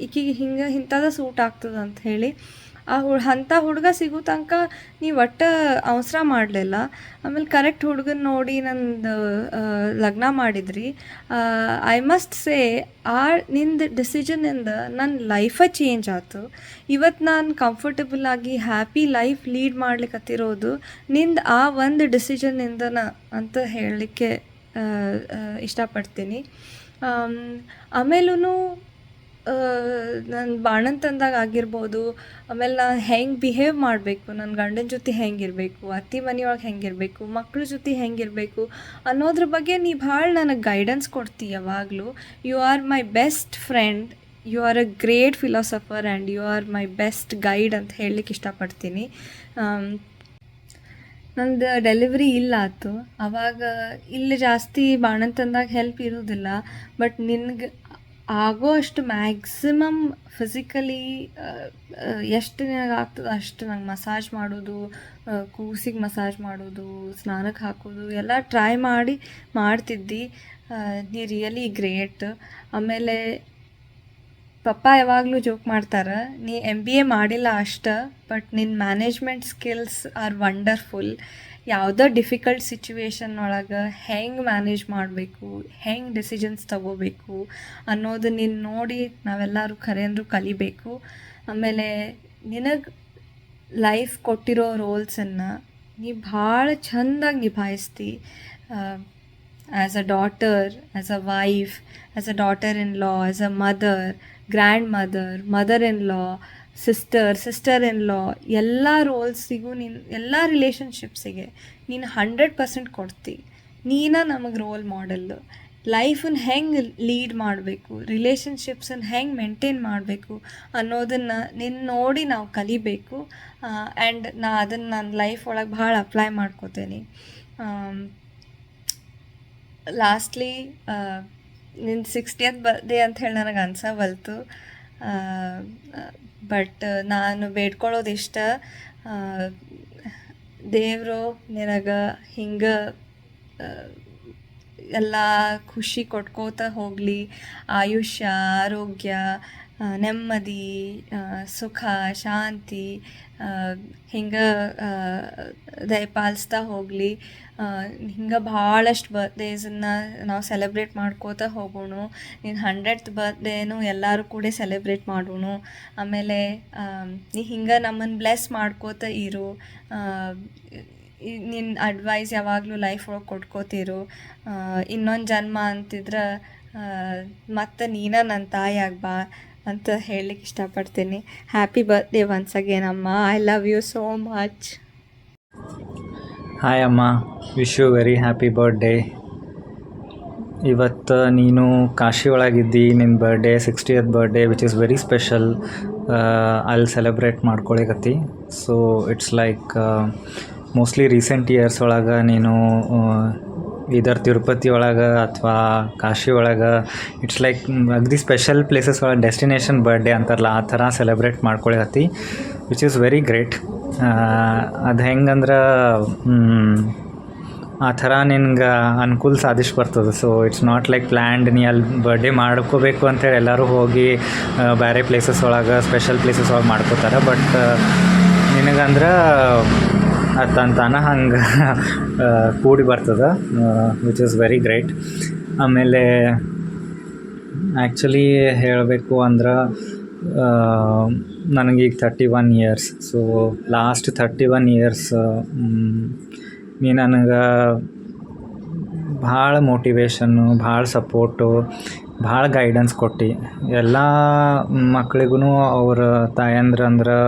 ಈಕಿಗೆ ಹಿಂಗೆ ಇಂಥದ ಸೂಟ್ ಆಗ್ತದೆ ಅಂತ ಹೇಳಿ ಅಂಥ ಹುಡುಗ ಸಿಗೋ ತನಕ ನೀವು ಒಟ್ಟು ಅವಸರ ಮಾಡಲಿಲ್ಲ. ಆಮೇಲೆ ಕರೆಕ್ಟ್ ಹುಡುಗನ ನೋಡಿ ನಂದು ಲಗ್ನ ಮಾಡಿದ್ರಿ. ಐ ಮಸ್ಟ್ ಸೇ ನಿಂದು ಡಿಸಿಷನಿಂದ ನನ್ನ ಲೈಫೇ ಚೇಂಜ್ ಆಯ್ತು. ಇವತ್ತು ನಾನು ಕಂಫರ್ಟಬಲ್ ಆಗಿ ಹ್ಯಾಪಿ ಲೈಫ್ ಲೀಡ್ ಮಾಡ್ಲಿಕ್ಕತ್ತಿರೋದು ನಿಂದು ಆ ಒಂದು ಡಿಸಿಷನ್ನಿಂದನ ಅಂತ ಹೇಳಲಿಕ್ಕೆ ಇಷ್ಟಪಡ್ತೀನಿ. ಆಮೇಲೂ ನನ್ನ ಬಾಣಂತನದಾಗ ಆಗಿರ್ಬೋದು, ಆಮೇಲೆ ನಾನು ಹೆಂಗೆ ಬಿಹೇವ್ ಮಾಡಬೇಕು, ನನ್ನ ಗಂಡನ ಜೊತೆ ಹೆಂಗಿರಬೇಕು, ಅತ್ತೆ ಮನೆಯೊಳಗೆ ಹೆಂಗಿರಬೇಕು, ಮಕ್ಳ ಜೊತೆ ಹೆಂಗಿರಬೇಕು ಅನ್ನೋದ್ರ ಬಗ್ಗೆ ನೀ ಭಾಳ ನನಗೆ ಗೈಡೆನ್ಸ್ ಕೊಡ್ತಿ ಯಾವಾಗಲೂ. You are my best friend, you are a great philosopher and you are my best guide ಅಂತ ಹೇಳಲಿಕ್ಕೆ ಇಷ್ಟಪಡ್ತೀನಿ. ನಂದು ಡೆಲಿವರಿ ಇಲ್ಲಾತು, ಆವಾಗ ಇಲ್ಲಿ ಜಾಸ್ತಿ ಬಾಣಂತನದಾಗ ಹೆಲ್ಪ್ ಇರೋದಿಲ್ಲ. ಬಟ್ ನಿನಗೆ ಆಗೋ ಅಷ್ಟು ಮ್ಯಾಕ್ಸಿಮಮ್ ಫಿಸಿಕಲಿ ಎಷ್ಟು ನಿನಗೆ ಆಗ್ತದೆ ಅಷ್ಟು ನಂಗೆ ಮಸಾಜ್ ಮಾಡೋದು, ಕೂಸಿಗೆ ಮಸಾಜ್ ಮಾಡೋದು, ಸ್ನಾನಕ್ಕೆ ಹಾಕೋದು ಎಲ್ಲ ಟ್ರೈ ಮಾಡ್ತಿದ್ದಿ. ನೀ ರಿಯಲಿ ಗ್ರೇಟ್. ಆಮೇಲೆ ಪಪ್ಪ ಯಾವಾಗಲೂ ಜೋಕ್ ಮಾಡ್ತಾರೆ, ನೀ MBA ಮಾಡಿಲ್ಲ ಅಷ್ಟೇ, ಬಟ್ ನಿನ್ನ ಮ್ಯಾನೇಜ್ಮೆಂಟ್ ಸ್ಕಿಲ್ಸ್ ಆರ್ ವಂಡರ್ಫುಲ್. ಯಾವುದೋ ಡಿಫಿಕಲ್ಟ್ ಸಿಚುವೇಶನ್ ಒಳಗೆ ಹೆಂಗೆ ಮ್ಯಾನೇಜ್ ಮಾಡಬೇಕು, ಹೆಂಗೆ ಡಿಸಿಷನ್ಸ್ ತಗೋಬೇಕು ಅನ್ನೋದು ನೀನು ನೋಡಿ ನಾವೆಲ್ಲರೂ ಖರೇಂದ್ರೂ ಕಲಿಬೇಕು. ಆಮೇಲೆ ನಿನಗೆ ಲೈಫ್ ಕೊಟ್ಟಿರೋ ರೋಲ್ಸನ್ನು ನೀ ಭಾಳ ಚೆಂದಾಗಿ ನಿಭಾಯಿಸ್ತಿ. As a daughter, as a wife, as a daughter in law, as a mother, grandmother, mother in law, sister in law, ಎಲ್ಲ ರೋಲ್ಸಿಗೂ ನೀನು, ಎಲ್ಲ ರಿಲೇಷನ್ಶಿಪ್ಸಿಗೆ ನೀನು 100% ಕೊಡ್ತಿ. ನೀನು ನಮಗೆ ರೋಲ್ ಮಾಡೆಲ್ಲು. ಲೈಫನ್ನು ಹೆಂಗೆ ಲೀಡ್ ಮಾಡಬೇಕು, ರಿಲೇಷನ್ಶಿಪ್ಸನ್ನು ಹೆಂಗೆ ಮೇಂಟೈನ್ ಮಾಡಬೇಕು ಅನ್ನೋದನ್ನು ನಿನ್ನ ನೋಡಿ ನಾವು ಕಲಿಬೇಕು. ಆ್ಯಂಡ್ ಅದನ್ನು ನನ್ನ ಲೈಫ್ ಒಳಗೆ ಭಾಳ ಅಪ್ಲೈ ಮಾಡ್ಕೋತೀನಿ. ಲಾಸ್ಟ್ಲಿ ನಿನ್ನ 60th ಬರ್ತ್ಡೇ ಅಂತ ಹೇಳಿ ನನಗೆ ಅನ್ಸವಲ್ತು. ಬಟ್ ನಾನು ಬೇಡ್ಕೊಳ್ಳೋದು ಇಷ್ಟ, ದೇವರು ನಿನಗೆ ಹಿಂಗೆ ಎಲ್ಲ ಖುಷಿ ಕೊಟ್ಕೋತ ಹೋಗಲಿ. ಆಯುಷ್ಯ, ಆರೋಗ್ಯ, ನೆಮ್ಮದಿ, ಸುಖ, ಶಾಂತಿ ಹಿಂಗೆ ದಯಪಾಲಿಸ್ತಾ ಹೋಗಲಿ. ಹಿಂಗೆ ಭಾಳಷ್ಟು ಬರ್ತ್ಡೇಸನ್ನು ನಾವು ಸೆಲೆಬ್ರೇಟ್ ಮಾಡ್ಕೋತ ಹೋಗೋಣ. ನಿನ್ನ 100th ಬರ್ತ್ಡೇನೂ ಎಲ್ಲರೂ ಕೂಡ ಸೆಲೆಬ್ರೇಟ್ ಮಾಡೋಣ. ಆಮೇಲೆ ನೀ ಹಿಂಗೆ ನಮ್ಮನ್ನು ಬ್ಲೆಸ್ ಮಾಡ್ಕೋತ ಇರು. ನಿನ್ನ ಅಡ್ವೈಸ್ ಯಾವಾಗಲೂ ಲೈಫ್ ಒಳಗೆ ಕೊಟ್ಕೋತಿರು. ಇನ್ನೊಂದು ಜನ್ಮ ಅಂತಿದ್ರೆ ಮತ್ತು ನೀನು ನನ್ನ ತಾಯಿ ಆಗ್ಬಾ ಅಂತ ಹೇಳಲಿಕ್ಕೆ ಇಷ್ಟಪಡ್ತೀನಿ. ಹ್ಯಾಪಿ ಬರ್ತ್ಡೇ ಒನ್ಸ್ ಅಗೇನ್ ಅಮ್ಮ. I love you so much. Hi ಅಮ್ಮ, wish you very happy birthday. ಇವತ್ತು ನೀನು ಕಾಶಿ ಒಳಗಿದ್ದಿ, ನಿನ್ನ birthday 60th birthday which is very special. ಅಲ್ಲಿ ಸೆಲೆಬ್ರೇಟ್ ಮಾಡ್ಕೊಳಿಕತ್ತಿ. So it's like mostly recent years ಒಳಗೆ ನೀನು ಇದರ್ ತಿರುಪತಿ ಒಳಗೆ ಅಥವಾ ಕಾಶಿ ಒಳಗೆ ಇಟ್ಸ್ ಲೈಕ್ ಅಗದಿ ಸ್ಪೆಷಲ್ ಪ್ಲೇಸಸ್ ಒಳಗೆ ಡೆಸ್ಟಿನೇಷನ್ ಬರ್ಡೇ ಅಂತಾರಲ್ಲ, ಆ ಥರ ಸೆಲೆಬ್ರೇಟ್ ಮಾಡ್ಕೊಳಕತ್ತಿ, ವಿಚ್ ಈಸ್ ವೆರಿ ಗ್ರೇಟ್. ಅದು ಹೆಂಗಂದ್ರೆ ಆ ಥರ ನಿನ್ಗೆ ಅನುಕೂಲ ಸಾಧಿಸಿ ಬರ್ತದೆ. So it's not like planned, ನೀ ಅಲ್ಲಿ ಬರ್ಡೇ ಮಾಡ್ಕೋಬೇಕು ಅಂತೇಳಿ ಎಲ್ಲರೂ ಹೋಗಿ ಬೇರೆ ಪ್ಲೇಸಸ್ ಒಳಗೆ ಸ್ಪೆಷಲ್ ಪ್ಲೇಸಸ್ ಒಳಗೆ ಮಾಡ್ಕೋತಾರೆ. ಬಟ್ ನಿನಗಂದ್ರೆ ಅದು ತಂತಾನ ಹಂಗೆ ಕೂಡಿ ಬರ್ತದೆ, ವಿಚ್ ಇಸ್ ವೆರಿ ಗ್ರೇಟ್. ಆಮೇಲೆ ಆ್ಯಕ್ಚುಲಿ ಹೇಳಬೇಕು ಅಂದ್ರೆ ನನಗೀಗ 31 ಇಯರ್ಸ್. ಸೊ ಲಾಸ್ಟ್ 31 ಇಯರ್ಸ್ ನೀ ನನಗೆ ಭಾಳ ಮೋಟಿವೇಶನ್ನು, ಭಾಳ ಸಪೋರ್ಟು, ಭಾಳ ಗೈಡೆನ್ಸ್ ಕೊಟ್ಟು. ಎಲ್ಲ ಮಕ್ಳಿಗೂ ಅವ್ರ ತಾಯಂದ್ರಂದ್ರೆ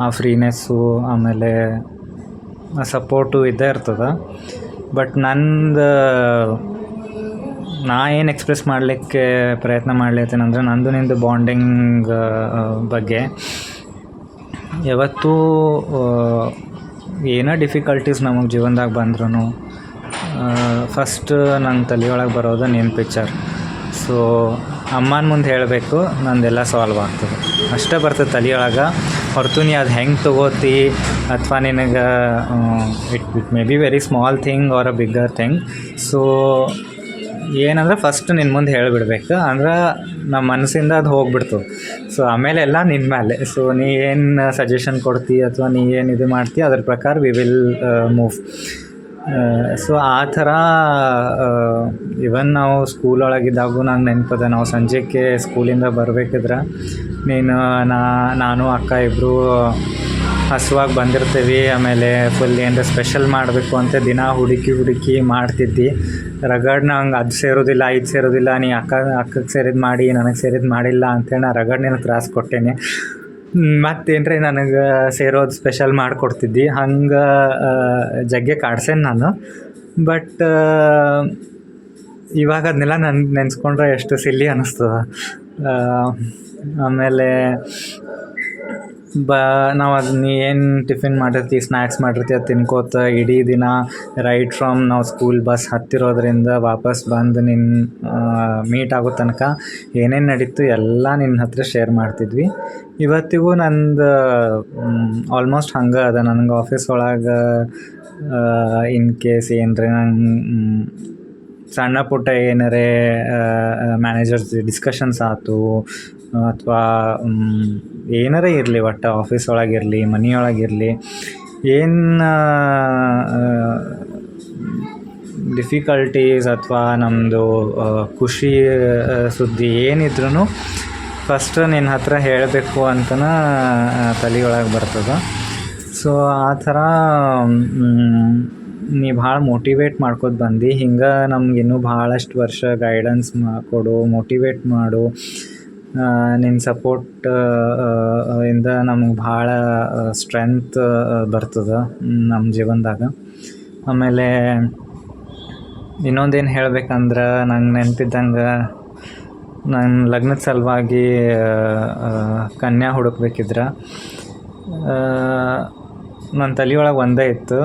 ಆ ಫ್ರೀನೆಸ್ಸು ಆಮೇಲೆ ಆ ಸಪೋರ್ಟು ಇದ್ದೇ ಇರ್ತದೆ. ಬಟ್ ನಾ ಏನು ಎಕ್ಸ್ಪ್ರೆಸ್ ಮಾಡಲಿಕ್ಕೆ ಪ್ರಯತ್ನ ಮಾಡ್ಲತ್ತೀನಂದ್ರೆ ನಂದು ನಿಂದು ಬಾಂಡಿಂಗ್ ಬಗ್ಗೆ. ಯಾವತ್ತೂ ಏನೋ ಡಿಫಿಕಲ್ಟೀಸ್ ನಮಗೆ ಜೀವನದಾಗ ಬಂದ್ರೂ ಫಸ್ಟ್ ನನ್ನ ತಲೆಯೊಳಗೆ ಬರೋದು ನಿನ್ನ ಪಿಕ್ಚರ್. ಸೊ ಅಮ್ಮನ ಮುಂದೆ ಹೇಳಬೇಕು, ನಂದೆಲ್ಲ ಸಾಲ್ವ್ ಆಗ್ತದೆ ಅಷ್ಟೇ ಬರ್ತದೆ ತಲೆಯೊಳಗೆ. ಹೊರತು ನೀ ಅದು ಹೆಂಗೆ ತೊಗೋತಿ ಅಥವಾ ನಿನಗೆ it may be very small thing R a bigger thing. So ಏನಂದ್ರೆ ಫಸ್ಟ್ ನಿನ್ನ ಮುಂದೆ ಹೇಳಿಬಿಡ್ಬೇಕು, ಅಂದ್ರೆ ನಮ್ಮ ಮನಸ್ಸಿಂದ ಅದು ಹೋಗ್ಬಿಡ್ತದೆ. ಸೊ ಆಮೇಲೆ ಎಲ್ಲ ನಿನ್ನ ಮೇಲೆ. ಸೊ ನೀ ಏನು ಸಜೆಷನ್ ಕೊಡ್ತಿ ಅಥವಾ ನೀ ಏನು ಇದು ಮಾಡ್ತಿ ಅದ್ರ ಪ್ರಕಾರ ವಿ ವಿಲ್ ಮೂವ್. ಸೊ ಆ ಥರ ಇವನ್ ನಾವು ಸ್ಕೂಲ್ ಒಳಗಿದ್ದಾಗೂ ನಂಗೆ ನೆನಪದ, ನಾವು ಸಂಜೆಗೆ ಸ್ಕೂಲಿಂದ ಬರಬೇಕಿದ್ರೆ ನೀನು ನಾನು ಅಕ್ಕ ಇಬ್ಬರು ಹಸುವಾಗಿ ಬಂದಿರ್ತೀವಿ. ಆಮೇಲೆ ಫುಲ್ ಏನರ ಸ್ಪೆಷಲ್ ಮಾಡಬೇಕು ಅಂತ ದಿನ ಹುಡುಕಿ ಮಾಡ್ತಿದ್ದಿ. ರಗಡ್ ನಂಗೆ ಅದು ಸೇರೋದಿಲ್ಲ ಇದು ಸೇರೋದಿಲ್ಲ, ನೀ ಅಕ್ಕಗೆ ಸೇರಿದ್ದು ಮಾಡಿ ನನಗೆ ಸೇರಿದ್ದು ಮಾಡಿಲ್ಲ ಅಂತೇಳಿ ನಾ ರಗಡ್ ನಿನಗೆ ತ್ರಾಸು ಕೊಟ್ಟೇನೆ. ಮತ್ತೇನ್ರಿ ನನಗೆ ಸೇರೋದು ಸ್ಪೆಷಲ್ ಮಾಡಿಕೊಡ್ತಿದ್ದಿ. ಹಂಗೆ ಜಗ್ಗೆ ಕಾಡ್ಸೇನೆ ನಾನು. ಬಟ್ ಇವಾಗ ಅದನ್ನೆಲ್ಲ ನೆನೆಸ್ಕೊಂಡ್ರೆ ಎಷ್ಟು ಸಿಲ್ಲಿ ಅನ್ನಿಸ್ತದ. ಆಮೇಲೆ ನಾವು ಅದನ್ನ ಏನು ಟಿಫಿನ್ ಮಾಡಿರ್ತೀವಿ, ಸ್ನ್ಯಾಕ್ಸ್ ಮಾಡಿರ್ತೀವಿ, ಅದು ತಿನ್ಕೋತ ಇಡೀ ದಿನ ರೈಟ್ ಫ್ರಮ್ ನಾವು ಸ್ಕೂಲ್ ಬಸ್ ಹತ್ತಿರೋದ್ರಿಂದ ವಾಪಸ್ ಬಂದು ಮೀಟ್ ಆಗೋ ತನಕ ಏನೇನು ನಡೀತು ಎಲ್ಲ ನಿನ್ನ ಹತ್ರ ಶೇರ್ ಮಾಡ್ತಿದ್ವಿ. ಇವತ್ತಿಗೂ ನಂದು ಆಲ್ಮೋಸ್ಟ್ ಹಂಗೆ ಅದ. ನನಗೆ ಆಫೀಸ್ ಒಳಗೆ ಇನ್ ಕೇಸ್ ಏನರೆ ನಂಗೆ ಸಣ್ಣ ಪುಟ್ಟ ಏನಾರೇ ಮ್ಯಾನೇಜರ್ಸ್ ಡಿಸ್ಕಷನ್ಸ್ ಆಯ್ತು ಅಥವಾ ಏನಾರೇ ಇರಲಿ, ಒಟ್ಟು ಆಫೀಸ್ ಒಳಗಿರಲಿ ಮನೆಯೊಳಗಿರಲಿ, ಏನು ಡಿಫಿಕಲ್ಟೀಸ್ ಅಥವಾ ನಮ್ಮದು ಖುಷಿ ಸುದ್ದಿ ಏನಿದ್ರೂ ಫಸ್ಟ್ ನಿನ್ನ ಹತ್ರ ಹೇಳಬೇಕು ಅಂತನ ತಲೆಯೊಳಗೆ ಬರ್ತದೆ. ಸೊ ಆ ಥರ ನೀ ಭಾಳ ಮೋಟಿವೇಟ್ ಮಾಡ್ಕೊತ ಬಂದು ಹಿಂಗೆ ನಮ್ಗೆ ಇನ್ನೂ ಭಾಳಷ್ಟು ವರ್ಷ ಗೈಡೆನ್ಸ್ ಕೊಡು, ಮೋಟಿವೇಟ್ ಮಾಡು. ನಿನ್ನ ಸಪೋರ್ಟ್ ಇಂದ ನಮ್ಗೆ ಭಾಳ ಸ್ಟ್ರೆಂತ್ ಬರ್ತದೆ ನಮ್ಮ ಜೀವನದಾಗ. ಆಮೇಲೆ ಇನ್ನೊಂದೇನು ಹೇಳ್ಬೇಕಂದ್ರೆ ನಂಗೆ ನೆನಪಿದ್ದಂಗೆ ನನ್ನ ಲಗ್ನದ ಸಲುವಾಗಿ ಕನ್ಯಾ ಹುಡುಕ್ಬೇಕಿದ್ರೆ ನನ್ನ ತಲೆಯೊಳಗೆ ಒಂದೇ ಇತ್ತು,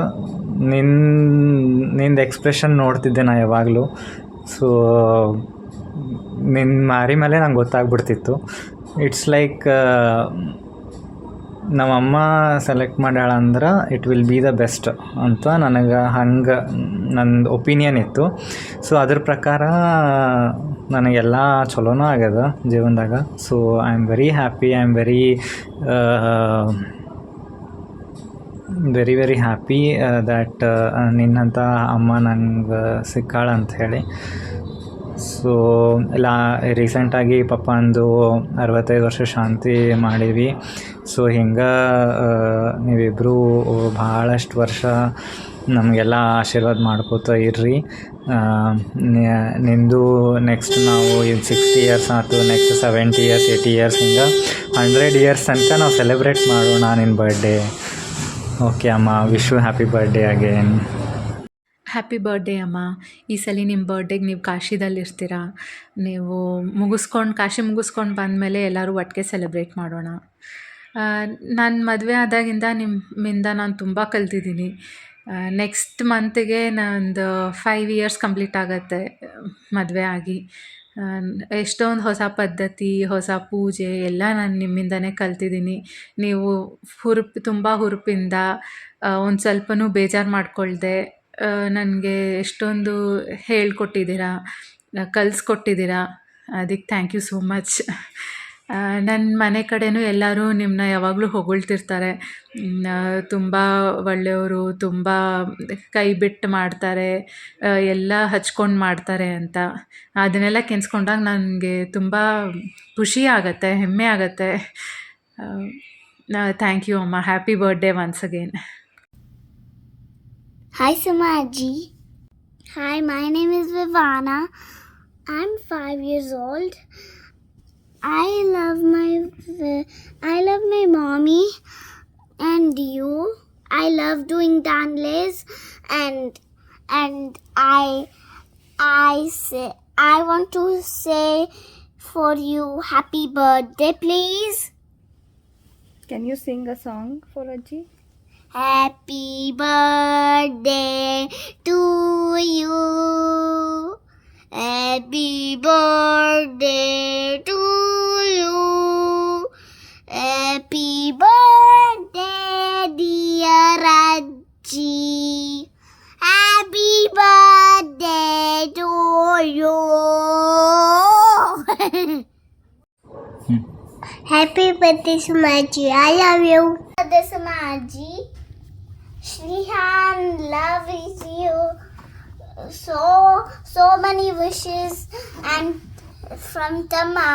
ನಿಂದು ಎಕ್ಸ್ಪ್ರೆಷನ್ ನೋಡ್ತಿದ್ದೆ ನಾ ಯಾವಾಗಲೂ. ಸೊ ನಿನ್ನ ಮಾರಿ ಮೇಲೆ ನಂಗೆ ಗೊತ್ತಾಗ್ಬಿಡ್ತಿತ್ತು. ಇಟ್ಸ್ ಲೈಕ್ ನಮ್ಮಮ್ಮ ಸೆಲೆಕ್ಟ್ ಮಾಡ್ಯಾಳ ಅಂದ್ರೆ it will be the best ಅಂತ ನನಗೆ ಹಂಗೆ ನಂದು ಒಪಿನಿಯನ್ ಇತ್ತು. ಸೊ ಅದ್ರ ಪ್ರಕಾರ ನನಗೆಲ್ಲ ಚಲೋನೂ ಆಗ್ಯದ ಜೀವನದಾಗ. So I am very happy, I am very very happy that ನಿನ್ನಂಥ ಅಮ್ಮ ನಂಗೆ ಸಿಕ್ಕಾಳ ಅಂತ ಹೇಳಿ. ಸೊ ಎಲ್ಲ ರೀಸೆಂಟಾಗಿ ಪಪ್ಪಂದು 65 ವರ್ಷ ಶಾಂತಿ ಮಾಡೀವಿ. ಸೊ ಹಿಂಗೆ ನೀವಿಬ್ಬರೂ ಭಾಳಷ್ಟು ವರ್ಷ ನಮಗೆಲ್ಲ ಆಶೀರ್ವಾದ ಮಾಡ್ಕೋತ ಇರ್ರಿ. ನಿಂದು ನೆಕ್ಸ್ಟ್ ನಾವು ಇದು 60 ಇಯರ್ಸ್ ಆಯ್ತು, ನೆಕ್ಸ್ಟ್ 70 ಇಯರ್ಸ್ 80 ಇಯರ್ಸ್ ಹಿಂಗೆ 100 ಇಯರ್ಸ್ ತನಕ ನಾವು ಸೆಲೆಬ್ರೇಟ್ ಮಾಡೋಣ ನಿನ್ನ ಬರ್ಡೇ. ಓಕೆ ಅಮ್ಮ, wish you happy birthday again. Happy birthday ಅಮ್ಮ. ಈ ಸಲ ನಿಮ್ಮ ಬರ್ಡೇಗೆ ನೀವು ಕಾಶಿದಲ್ಲಿರ್ತೀರ. ನೀವು ಕಾಶಿ ಮುಗಿಸ್ಕೊಂಡು ಬಂದಮೇಲೆ ಎಲ್ಲರೂ ಒಟ್ಟಿಗೆ ಸೆಲೆಬ್ರೇಟ್ ಮಾಡೋಣ. ನಾನು ಮದುವೆ ಆದಾಗಿಂದ ನಿಮ್ಮಿಂದ ನಾನು ತುಂಬ ಕಲ್ತಿದ್ದೀನಿ. ನೆಕ್ಸ್ಟ್ ಮಂತಿಗೆ ನಂದು 5 ಇಯರ್ಸ್ ಕಂಪ್ಲೀಟ್ ಆಗುತ್ತೆ ಮದುವೆ ಆಗಿ. ಎಷ್ಟೊಂದು ಹೊಸ ಪದ್ಧತಿ, ಹೊಸ ಪೂಜೆ ಎಲ್ಲ ನಾನು ನಿಮ್ಮಿಂದನೇ ಕಲ್ತಿದ್ದೀನಿ. ನೀವು ತುಂಬ ಹುರುಪಿಂದ ಒಂದು ಸ್ವಲ್ಪನೂ ಬೇಜಾರು ಮಾಡ್ಕೊಳ್ದೆ ನನಗೆ ಎಷ್ಟೊಂದು ಹೇಳ್ಕೊಟ್ಟಿದ್ದೀರಾ, ಕಲಿಸ್ಕೊಟ್ಟಿದ್ದೀರಾ. ಅದಕ್ಕೆ ಥ್ಯಾಂಕ್ ಯು ಸೋ ಮಚ್. ನನ್ನ ಮನೆ ಕಡೆಯೂ ಎಲ್ಲರೂ ನಿಮ್ಮನ್ನ ಯಾವಾಗಲೂ ಹೊಗಳ್ತಿರ್ತಾರೆ. ತುಂಬ ಒಳ್ಳೆಯವರು, ತುಂಬ ಕೈ ಬಿಟ್ಟು ಮಾಡ್ತಾರೆ, ಎಲ್ಲ ಹಚ್ಕೊಂಡು ಮಾಡ್ತಾರೆ ಅಂತ. ಅದನ್ನೆಲ್ಲ ಕೆನ್ಸ್ಕೊಂಡಾಗ ನನಗೆ ತುಂಬ ಖುಷಿ ಆಗುತ್ತೆ, ಹೆಮ್ಮೆ ಆಗುತ್ತೆ. ಥ್ಯಾಂಕ್ ಯು ಅಮ್ಮ. Happy birthday once again. Hi Samaji. Hi, my name is Vivana. I'm 5 years old. I love my mommy and you. I love doing danles and I want to say for you happy birthday, please. Can you sing a song for Ajji? Happy birthday to you. Happy birthday to you. Happy birthday, dear Ajji. Happy birthday to you. Happy birthday, Sumaji. I love you. Birthday, Sumaji. Shrihan loves you. So many wishes and from Tama.